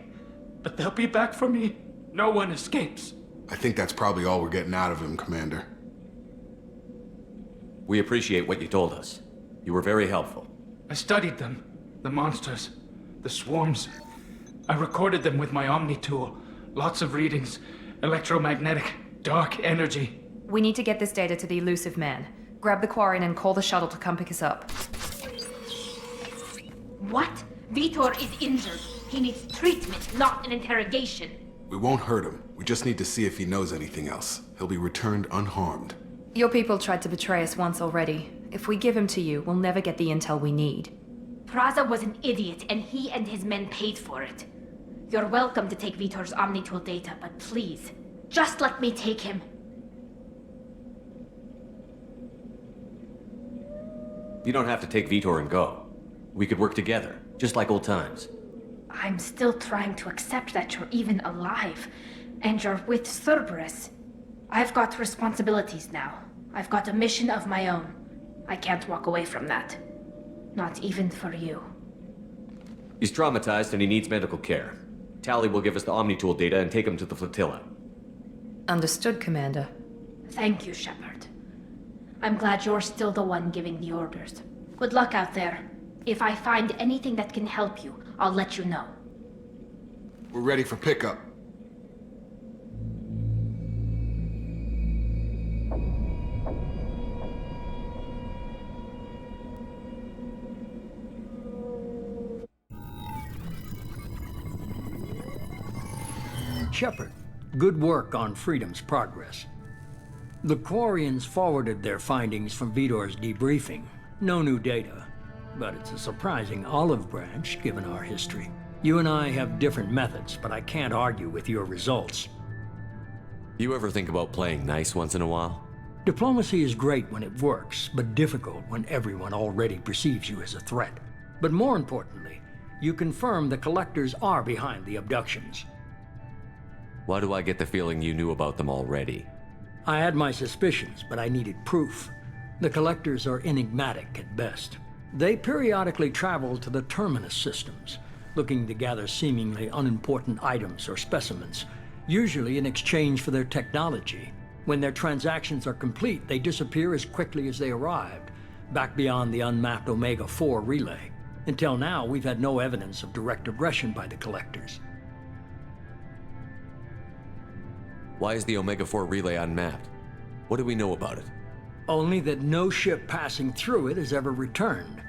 But they'll be back for me. No one escapes. I think that's probably all we're getting out of him, Commander. We appreciate what you told us. You were very helpful. I studied them. The monsters. The swarms. I recorded them with my Omni tool. Lots of readings. Electromagnetic. Dark energy. We need to get this data to the Elusive Man. Grab the Quarian and call the shuttle to come pick us up. What? Vitor is injured. He needs treatment, not an interrogation. We won't hurt him. We just need to see if he knows anything else. He'll be returned unharmed. Your people tried to betray us once already. If we give him to you, we'll never get the intel we need. Praza was an idiot, and he and his men paid for it. You're welcome to take Vitor's Omnitool data, but please, just let me take him. You don't have to take Vitor and go. We could work together, just like old times. I'm still trying to accept that you're even alive, and you're with Cerberus. I've got responsibilities now. I've got a mission of my own. I can't walk away from that. Not even for you. He's traumatized and he needs medical care. Tali will give us the Omnitool data and take him to the flotilla. Understood, Commander. Thank you, Shepard. I'm glad you're still the one giving the orders. Good luck out there. If I find anything that can help you, I'll let you know. We're ready for pickup. Shepard, good work on Freedom's progress. The Quarians forwarded their findings from Vitor's debriefing. No new data, but it's a surprising olive branch given our history. You and I have different methods, but I can't argue with your results. You ever think about playing nice once in a while? Diplomacy is great when it works, but difficult when everyone already perceives you as a threat. But more importantly, you confirm the Collectors are behind the abductions. Why do I get the feeling you knew about them already? I had my suspicions, but I needed proof. The Collectors are enigmatic at best. They periodically travel to the Terminus systems, looking to gather seemingly unimportant items or specimens, usually in exchange for their technology. When their transactions are complete, they disappear as quickly as they arrived, back beyond the unmapped Omega-4 relay. Until now, we've had no evidence of direct aggression by the Collectors. Why is the Omega-4 relay unmapped? What do we know about it? Only that no ship passing through it has ever returned.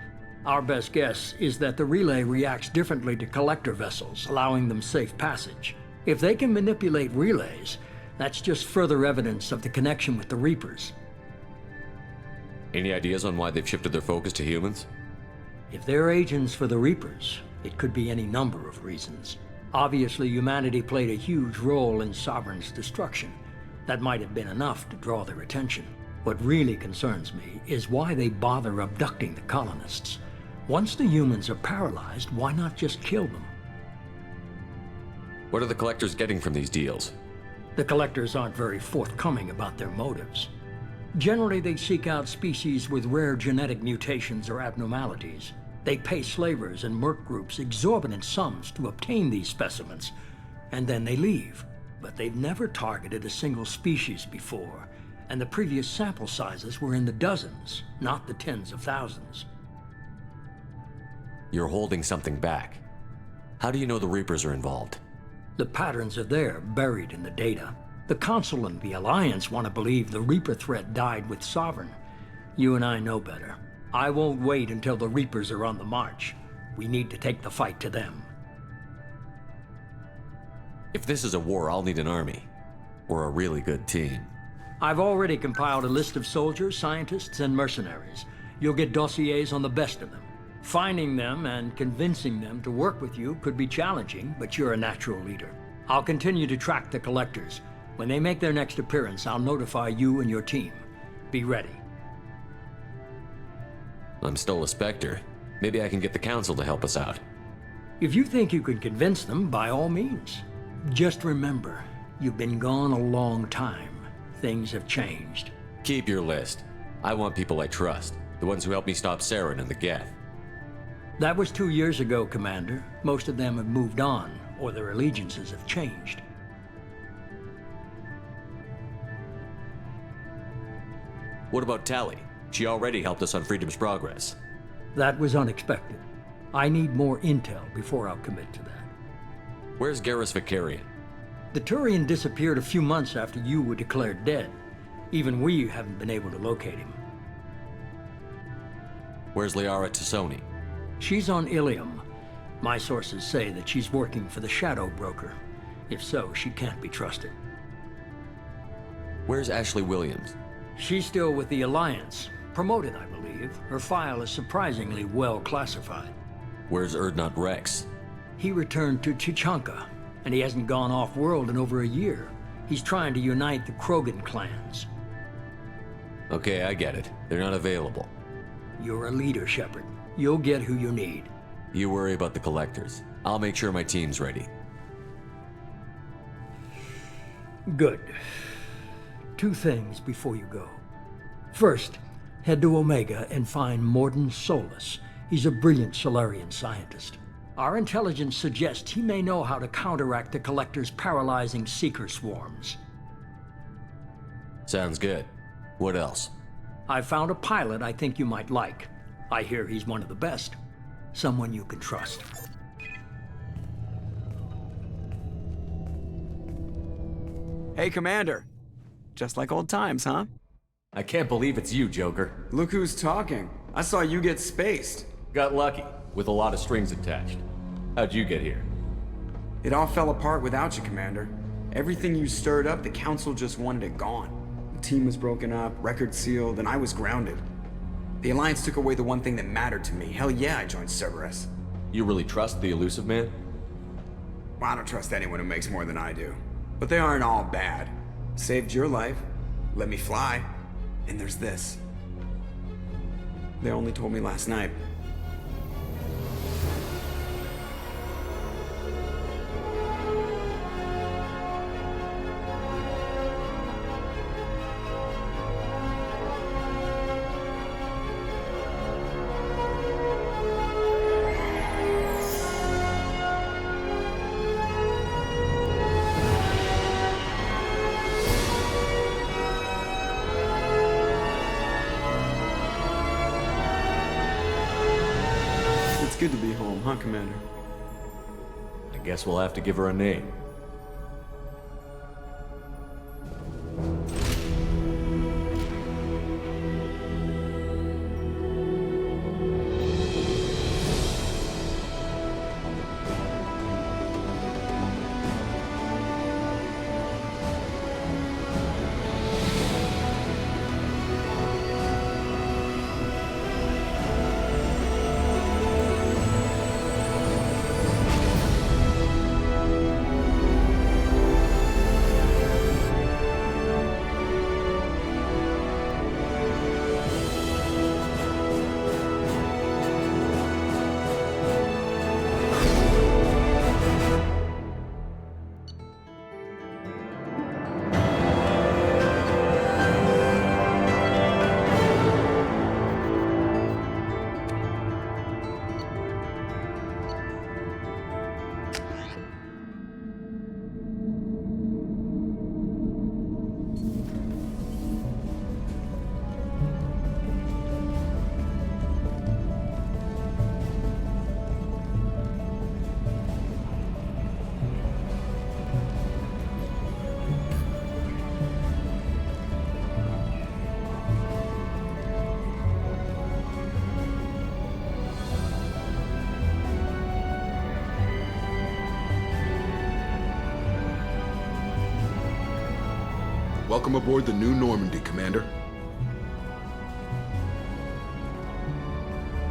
Our best guess is that the relay reacts differently to Collector vessels, allowing them safe passage. If they can manipulate relays, that's just further evidence of the connection with the Reapers. Any ideas on why they've shifted their focus to humans? If they're agents for the Reapers, it could be any number of reasons. Obviously, humanity played a huge role in Sovereign's destruction. That might have been enough to draw their attention. What really concerns me is why they bother abducting the colonists. Once the humans are paralyzed, why not just kill them? What are the Collectors getting from these deals? The Collectors aren't very forthcoming about their motives. Generally, they seek out species with rare genetic mutations or abnormalities. They pay slavers and merc groups exorbitant sums to obtain these specimens, and then they leave. But they've never targeted a single species before, and the previous sample sizes were in the dozens, not the tens of thousands. You're holding something back. How do you know the Reapers are involved? The patterns are there, buried in the data. The Council and the Alliance want to believe the Reaper threat died with Sovereign. You and I know better. I won't wait until the Reapers are on the march. We need to take the fight to them. If this is a war, I'll need an army. Or a really good team. I've already compiled a list of soldiers, scientists, and mercenaries. You'll get dossiers on the best of them. Finding them and convincing them to work with you could be challenging, but you're a natural leader. I'll continue to track the Collectors. When they make their next appearance, I'll notify you and your team. Be ready. I'm still a Spectre. Maybe I can get the Council to help us out. If you think you can convince them, by all means. Just remember, you've been gone a long time. Things have changed. Keep your list. I want people I trust. The ones who helped me stop Saren and the Geth. That was 2 years ago, Commander. Most of them have moved on, or their allegiances have changed. What about Tali? She already helped us on Freedom's Progress. That was unexpected. I need more intel before I'll commit to that. Where's Garrus Vakarian? The Turian disappeared a few months after you were declared dead. Even we haven't been able to locate him. Where's Liara Tassoni? She's on Ilium. My sources say that she's working for the Shadow Broker. If so, she can't be trusted. Where's Ashley Williams? She's still with the Alliance. Promoted, I believe. Her file is surprisingly well classified. Where's Urdnot Rex? He returned to Chichanka, and he hasn't gone off-world in over a year. He's trying to unite the Krogan clans. Okay, I get it. They're not available. You're a leader, Shepard. You'll get who you need. You worry about the Collectors. I'll make sure my team's ready. Good. 2 things before you go. First, head to Omega and find Mordin Solus. He's a brilliant Solarian scientist. Our intelligence suggests he may know how to counteract the Collector's paralyzing Seeker swarms. Sounds good. What else? I found a pilot I think you might like. I hear he's one of the best. Someone you can trust. Hey, Commander. Just like old times, huh? I can't believe it's you, Joker. Look who's talking. I saw you get spaced. Got lucky, with a lot of strings attached. How'd you get here? It all fell apart without you, Commander. Everything you stirred up, the Council just wanted it gone. The team was broken up, record sealed, and I was grounded. The Alliance took away the one thing that mattered to me. Hell yeah, I joined Cerberus. You really trust the Illusive Man? Well, I don't trust anyone who makes more than I do. But they aren't all bad. Saved your life, let me fly, and there's this. They only told me last night. good to be home, huh, Commander? I guess we'll have to give her a name. Welcome aboard the New Normandy, Commander.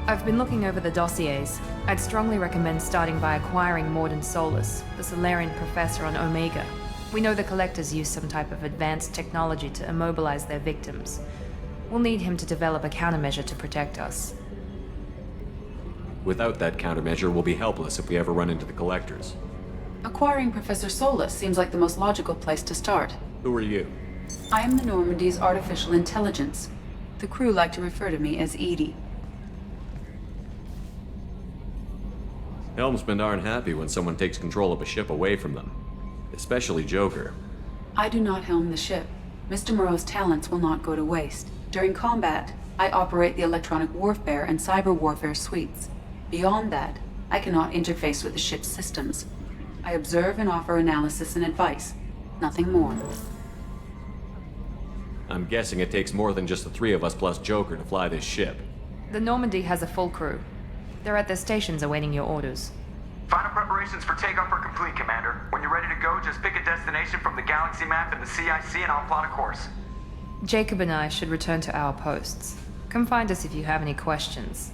I've been looking over the dossiers. I'd strongly recommend starting by acquiring Mordin Solus, the Solarian professor on Omega. We know the Collectors use some type of advanced technology to immobilize their victims. We'll need him to develop a countermeasure to protect us. Without that countermeasure, we'll be helpless if we ever run into the Collectors. Acquiring Professor Solus seems like the most logical place to start. Who are you? I am the Normandy's artificial intelligence. The crew like to refer to me as Edie. Helmsmen aren't happy when someone takes control of a ship away from them. Especially Joker. I do not helm the ship. Mr. Moreau's talents will not go to waste. During combat, I operate the electronic warfare and cyber warfare suites. Beyond that, I cannot interface with the ship's systems. I observe and offer analysis and advice. Nothing more. I'm guessing it takes more than just the three of us plus Joker to fly this ship. The Normandy has a full crew. They're at their stations awaiting your orders. Final preparations for takeoff are complete, Commander. When you're ready to go, just pick a destination from the galaxy map and the CIC and I'll plot a course. Jacob and I should return to our posts. Come find us if you have any questions.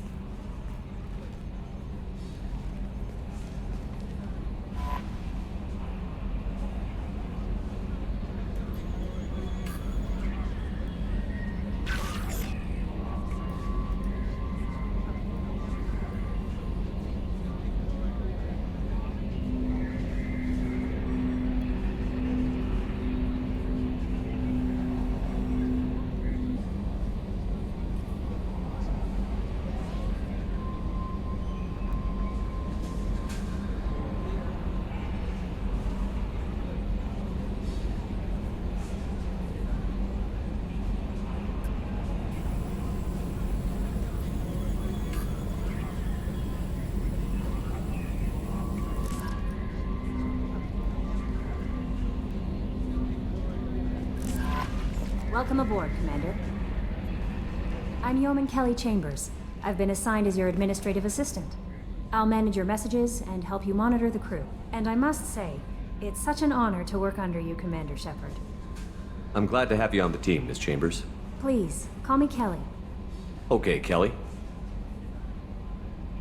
Welcome aboard, Commander. I'm Yeoman Kelly Chambers. I've been assigned as your administrative assistant. I'll manage your messages and help you monitor the crew. And I must say, it's such an honor to work under you, Commander Shepard. I'm glad to have you on the team, Miss Chambers. Please, call me Kelly. Okay, Kelly.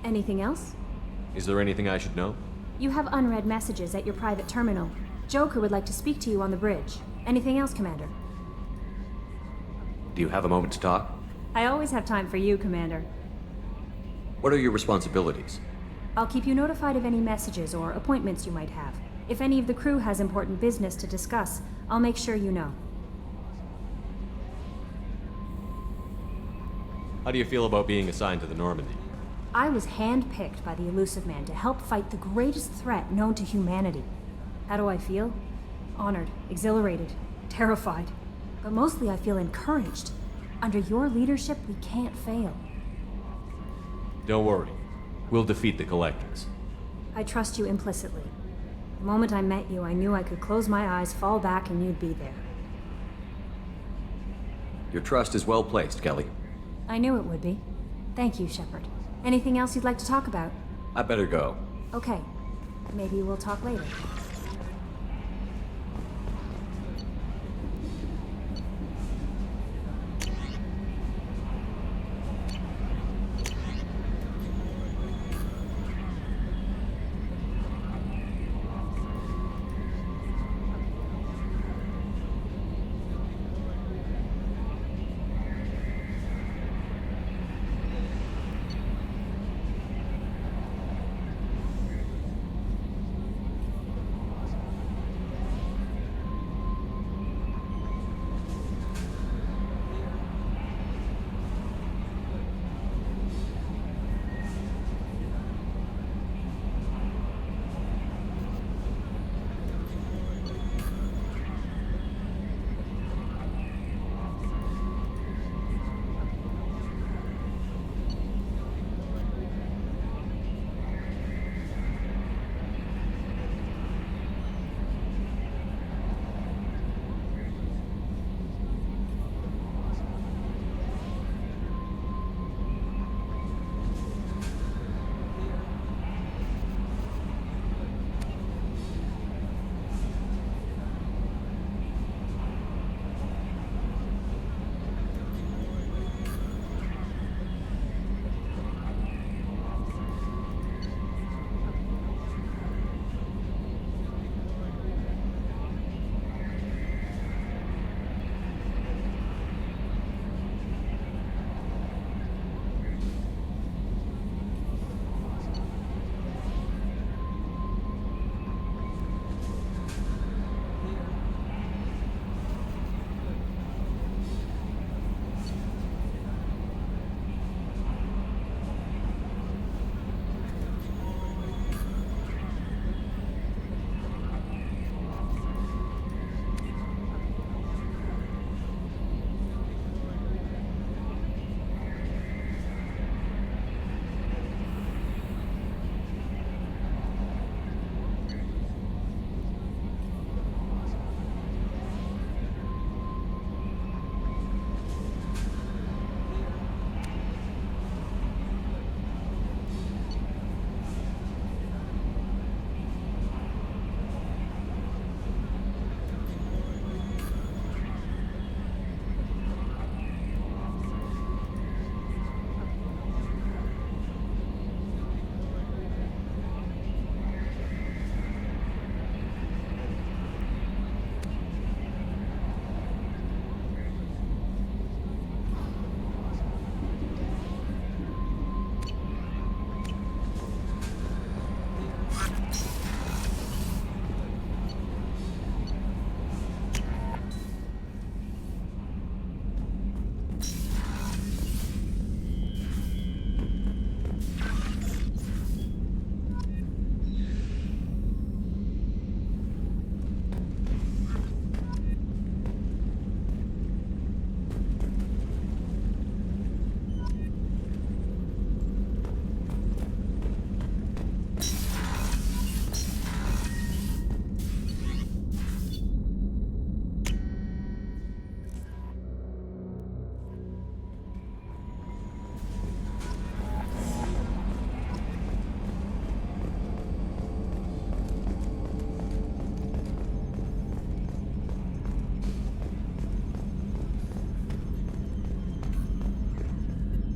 Anything else? Is there anything I should know? You have unread messages at your private terminal. Joker would like to speak to you on the bridge. Anything else, Commander? Do you have a moment to talk? I always have time for you, Commander. What are your responsibilities? I'll keep you notified of any messages or appointments you might have. If any of the crew has important business to discuss, I'll make sure you know. How do you feel about being assigned to the Normandy? I was handpicked by the Illusive Man to help fight the greatest threat known to humanity. How do I feel? Honored, exhilarated, terrified. But mostly I feel encouraged. Under your leadership, we can't fail. Don't worry. We'll defeat the Collectors. I trust you implicitly. The moment I met you, I knew I could close my eyes, fall back, and you'd be there. Your trust is well placed, Kelly. I knew it would be. Thank you, Shepard. Anything else you'd like to talk about? I better go. Okay. Maybe we'll talk later.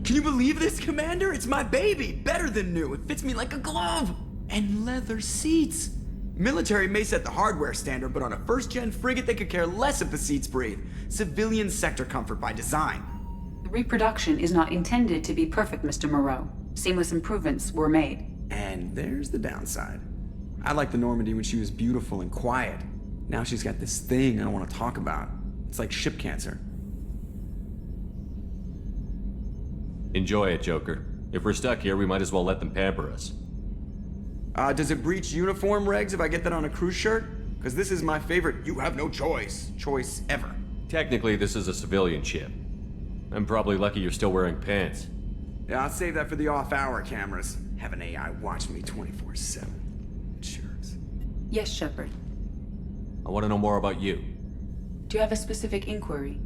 Can you believe this, Commander? It's my baby! Better than new. It fits me like a glove! And leather seats! Military may set the hardware standard, but on a first-gen frigate, they could care less if the seats breathe. Civilian sector comfort by design. The reproduction is not intended to be perfect, Mr. Moreau. Seamless improvements were made. And there's the downside. I liked the Normandy when she was beautiful and quiet. Now she's got this thing I don't want to talk about. It's like ship cancer. Enjoy it, Joker. If we're stuck here, we might as well let them pamper us. Does it breach uniform regs if I get that on a cruise shirt? Because this is my favorite you have no choice ever. Technically, this is a civilian ship. I'm probably lucky you're still wearing pants. Yeah, I'll save that for the off-hour cameras. Have an AI watch me 24/7. Jerks. Yes, Shepard. I want to know more about you. Do you have a specific inquiry?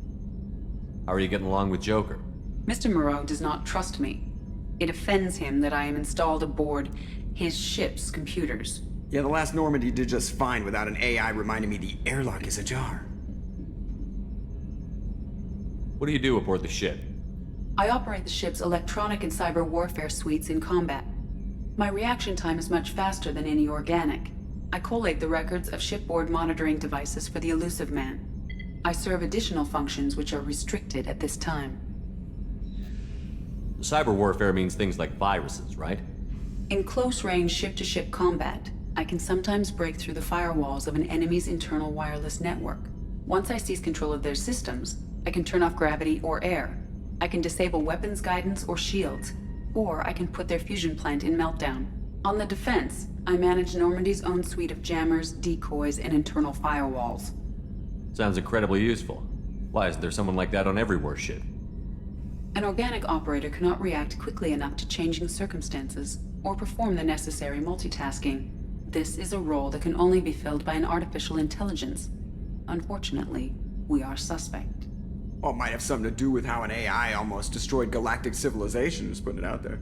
How are you getting along with Joker? Mr. Moreau does not trust me. It offends him that I am installed aboard his ship's computers. Yeah, the last Normandy did just fine without an AI reminding me the airlock is ajar. What do you do aboard the ship? I operate the ship's electronic and cyber warfare suites in combat. My reaction time is much faster than any organic. I collate the records of shipboard monitoring devices for the Elusive Man. I serve additional functions which are restricted at this time. Cyber warfare means things like viruses, right? In close-range ship-to-ship combat, I can sometimes break through the firewalls of an enemy's internal wireless network. Once I seize control of their systems, I can turn off gravity or air. I can disable weapons guidance or shields, or I can put their fusion plant in meltdown. On the defense, I manage Normandy's own suite of jammers, decoys, and internal firewalls. Sounds incredibly useful. Why isn't there someone like that on every warship? An organic operator cannot react quickly enough to changing circumstances, or perform the necessary multitasking. This is a role that can only be filled by an artificial intelligence. Unfortunately, we are suspect. Well, it might have something to do with how an AI almost destroyed galactic civilization, just putting it out there.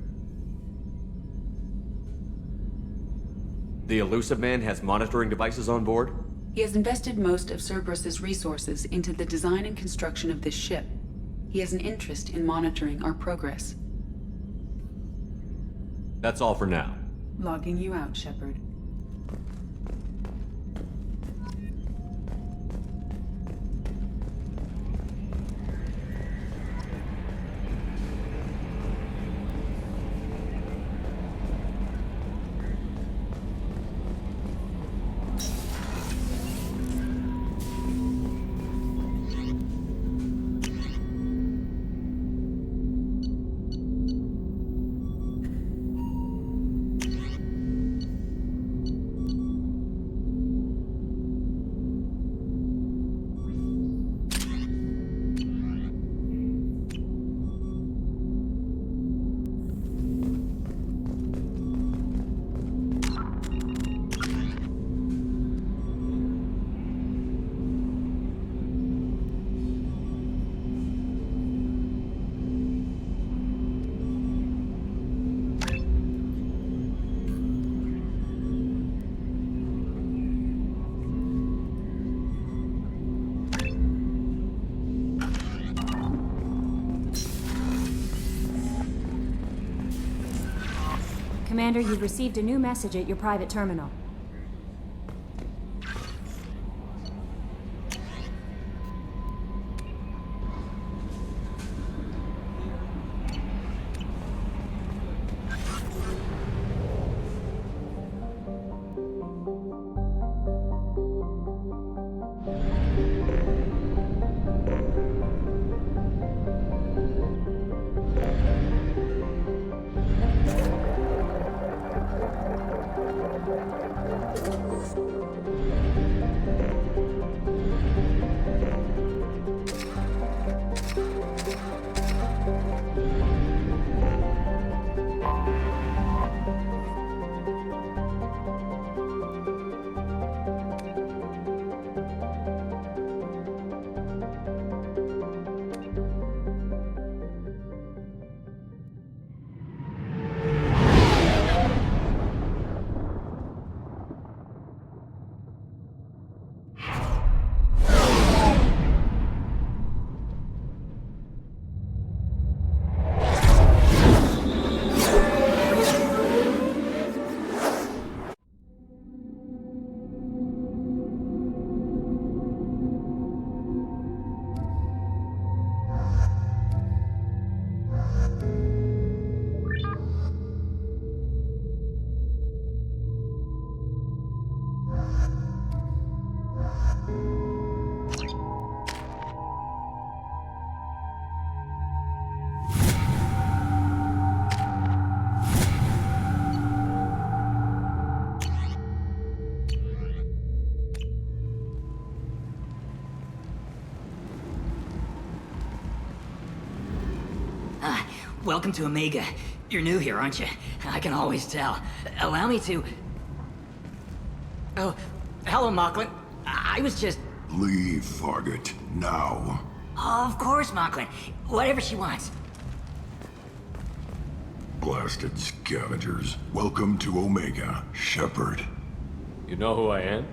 The Elusive Man has monitoring devices on board? He has invested most of Cerberus's resources into the design and construction of this ship. He has an interest in monitoring our progress. That's all for now. Logging you out, Shepard. Commander, you've received a new message at your private terminal. Welcome to Omega. You're new here, aren't you? I can always tell. Allow me to... Oh, hello, Mocklin. I was just... Leave, Fargate. Now. Of course, Mocklin. Whatever she wants. Blasted scavengers. Welcome to Omega, Shepard. You know who I am?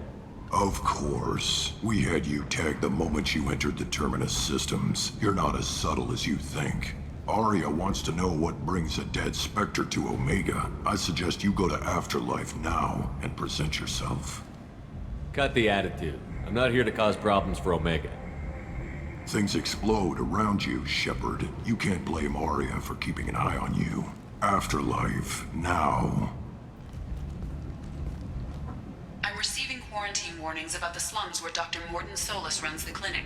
Of course. We had you tagged the moment you entered the Terminus systems. You're not as subtle as you think. Aria wants to know what brings a dead Spectre to Omega. I suggest you go to Afterlife now and present yourself. Cut the attitude. I'm not here to cause problems for Omega. Things explode around you, Shepard. You can't blame Aria for keeping an eye on you. Afterlife, now. I'm receiving quarantine warnings about the slums where Dr. Mordin Solus runs the clinic.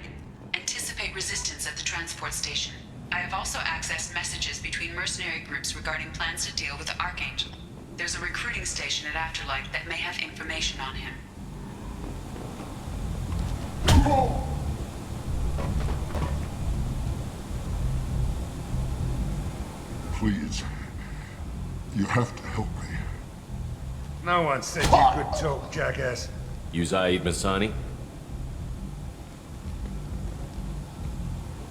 Anticipate resistance at the transport station. I have also accessed messages between mercenary groups regarding plans to deal with the Archangel. There's a recruiting station at Afterlife that may have information on him. Please. You have to help me. No one said you could talk, jackass. You Zaid Masani?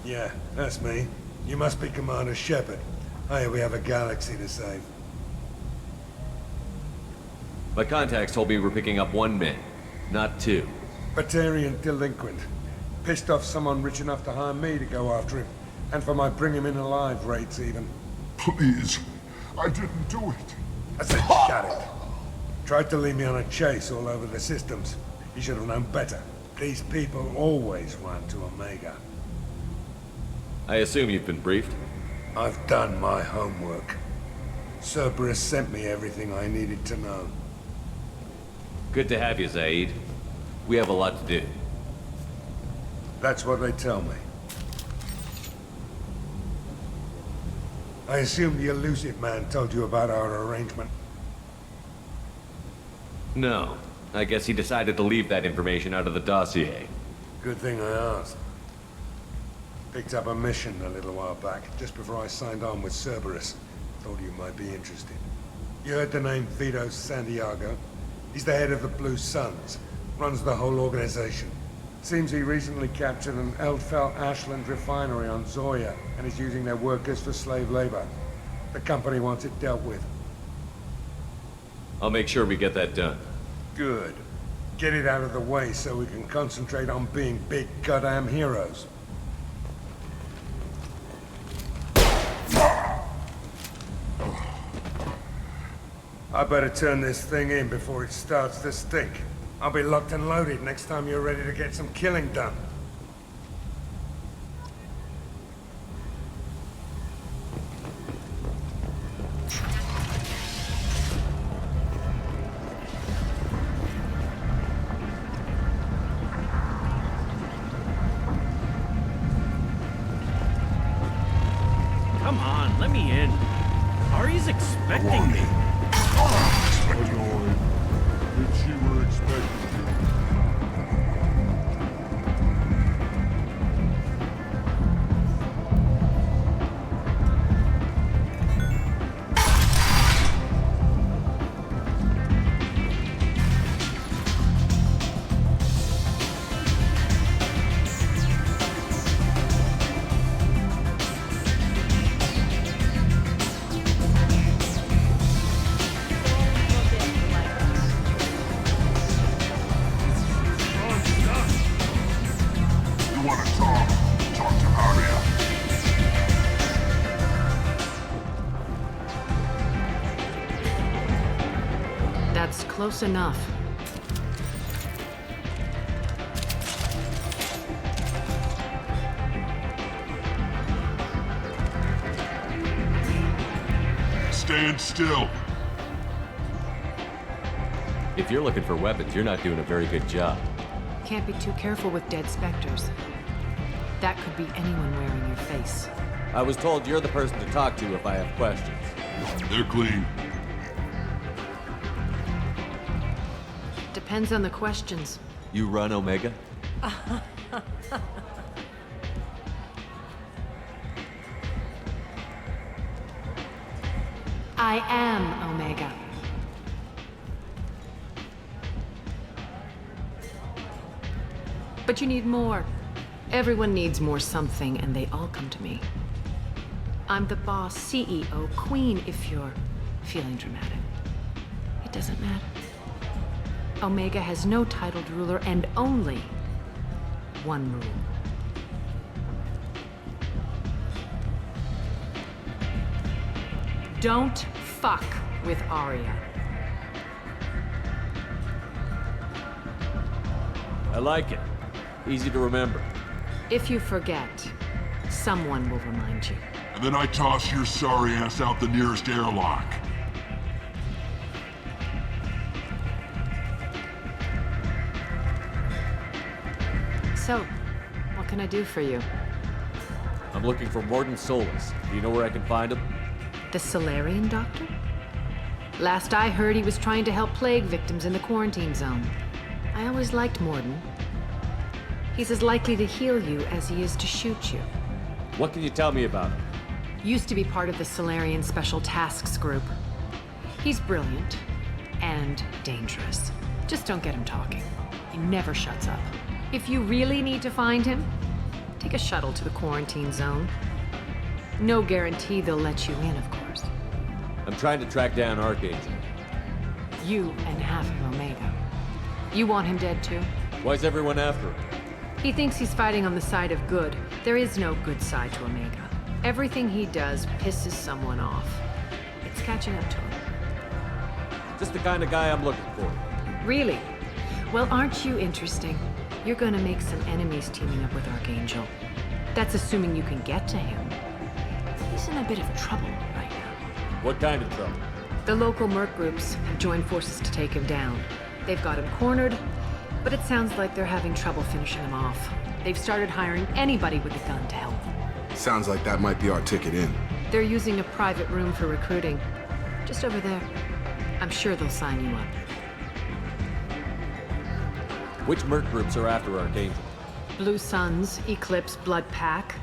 Yeah, that's me. You must be Commander Shepard. Hey, we have a galaxy to save. My contacts told me we're picking up 1 man, not 2. Batarian delinquent. Pissed off someone rich enough to hire me to go after him. And for my bring him in alive rates, even. Please. I didn't do it. I said shut it. Tried to lead me on a chase all over the systems. You should have known better. These people always run to Omega. I assume you've been briefed? I've done my homework. Cerberus sent me everything I needed to know. Good to have you, Zaid. We have a lot to do. That's what they tell me. I assume the Elusive Man told you about our arrangement. No. I guess he decided to leave that information out of the dossier. Good thing I asked. Picked up a mission a little while back, just before I signed on with Cerberus. Thought you might be interested. You heard the name Vito Santiago? He's the head of the Blue Suns. Runs the whole organization. Seems he recently captured an Eldfell Ashland refinery on Zoya and is using their workers for slave labor. The company wants it dealt with. I'll make sure we get that done. Good. Get it out of the way so we can concentrate on being big goddamn heroes. I better turn this thing in before it starts to stink. I'll be locked and loaded next time you're ready to get some killing done. Come on, let me in. Ari's expecting me. That you were expecting. Close enough. Stand still. If you're looking for weapons, you're not doing a very good job. Can't be too careful with dead specters. That could be anyone wearing your face. I was told you're the person to talk to if I have questions. They're clean. Depends on the questions. You run Omega? I am Omega. But you need more. Everyone needs more something, and they all come to me. I'm the boss, CEO, queen, if you're feeling dramatic. It doesn't matter. Omega has no titled ruler and only one rule. Don't fuck with Aria. I like it. Easy to remember. If you forget, someone will remind you. And then I toss your sorry ass out the nearest airlock. So, what can I do for you? I'm looking for Mordin Solus. Do you know where I can find him? The Solarian doctor? Last I heard, he was trying to help plague victims in the quarantine zone. I always liked Mordin. He's as likely to heal you as he is to shoot you. What can you tell me about him? Used to be part of the Solarian Special Tasks Group. He's brilliant and dangerous. Just don't get him talking. He never shuts up. If you really need to find him, take a shuttle to the quarantine zone. No guarantee they'll let you in, of course. I'm trying to track down Archangel. You and half of Omega. You want him dead too? Why's everyone after him? He thinks he's fighting on the side of good. There is no good side to Omega. Everything he does pisses someone off. It's catching up to him. Just the kind of guy I'm looking for. Really? Well, aren't you interesting? You're gonna make some enemies teaming up with Archangel. That's assuming you can get to him. He's in a bit of trouble right now. What kind of trouble? The local merc groups have joined forces to take him down. They've got him cornered, but it sounds like they're having trouble finishing him off. They've started hiring anybody with a gun to help them. Sounds like that might be our ticket in. They're using a private room for recruiting. Just over there. I'm sure they'll sign you up. Which merc groups are after Archangel? Blue Suns, Eclipse, Blood Pack.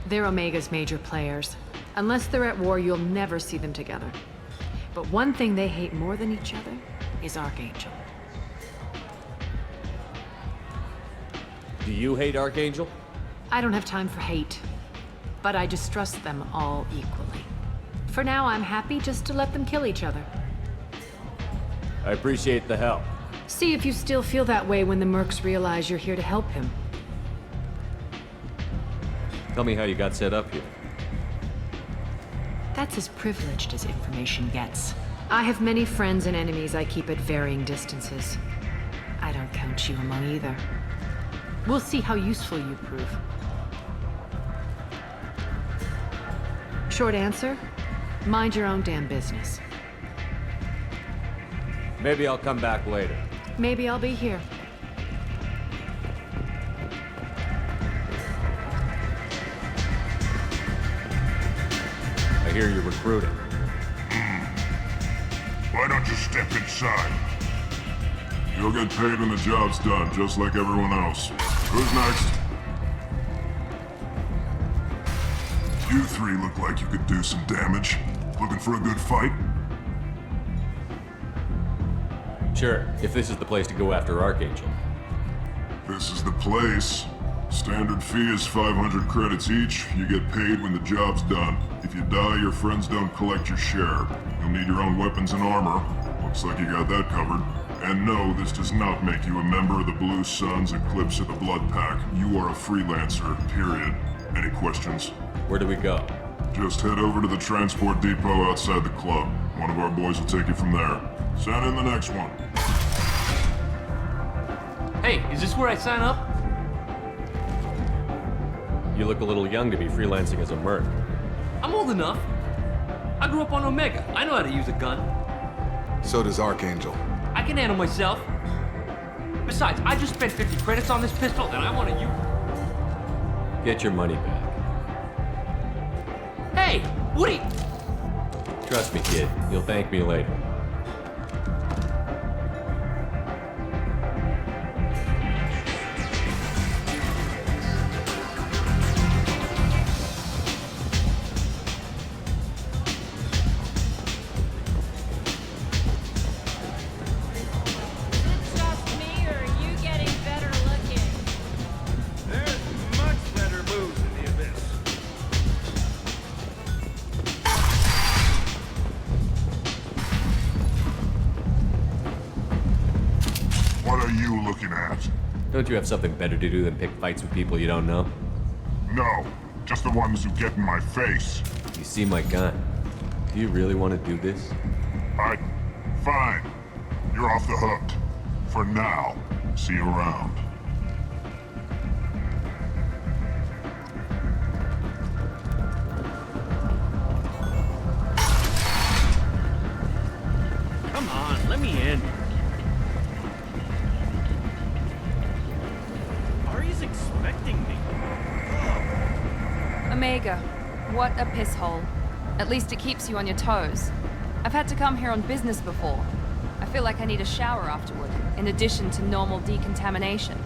They're Omega's major players. Unless they're at war, you'll never see them together. But one thing they hate more than each other is Archangel. Do you hate Archangel? I don't have time for hate, but I distrust them all equally. For now, I'm happy just to let them kill each other. I appreciate the help. See if you still feel that way when the mercs realize you're here to help him. Tell me how you got set up here. That's as privileged as information gets. I have many friends and enemies I keep at varying distances. I don't count you among either. We'll see how useful you prove. Short answer, mind your own damn business. Maybe I'll come back later. Maybe I'll be here. I hear you're recruiting. Why don't you step inside? You'll get paid when the job's done, just like everyone else. Who's next? You three look like you could do some damage. Looking for a good fight? Sure, if this is the place to go after Archangel. This is the place. Standard fee is 500 credits each. You get paid when the job's done. If you die, your friends don't collect your share. You'll need your own weapons and armor. Looks like you got that covered. And no, this does not make you a member of the Blue Suns, Eclipse, or the Blood Pack. You are a freelancer, period. Any questions? Where do we go? Just head over to the transport depot outside the club. One of our boys will take you from there. Send in the next one. Hey, is this where I sign up? You look a little young to be freelancing as a merc. I'm old enough. I grew up on Omega. I know how to use a gun. So does Archangel. I can handle myself. Besides, I just spent 50 credits on this pistol, and I want to use. Get your money back. Hey, Woody! Trust me, kid. You'll thank me later. looking at? Don't you have something better to do than pick fights with people you don't know? No, just the ones who get in my face. You see my gun. Do you really want to do this? Fine. You're off the hook. For now. See you around. Come on, let me in. Ari's expecting me. Omega, what a piss hole. At least it keeps you on your toes. I've had to come here on business before. I feel like I need a shower afterward, in addition to normal decontamination.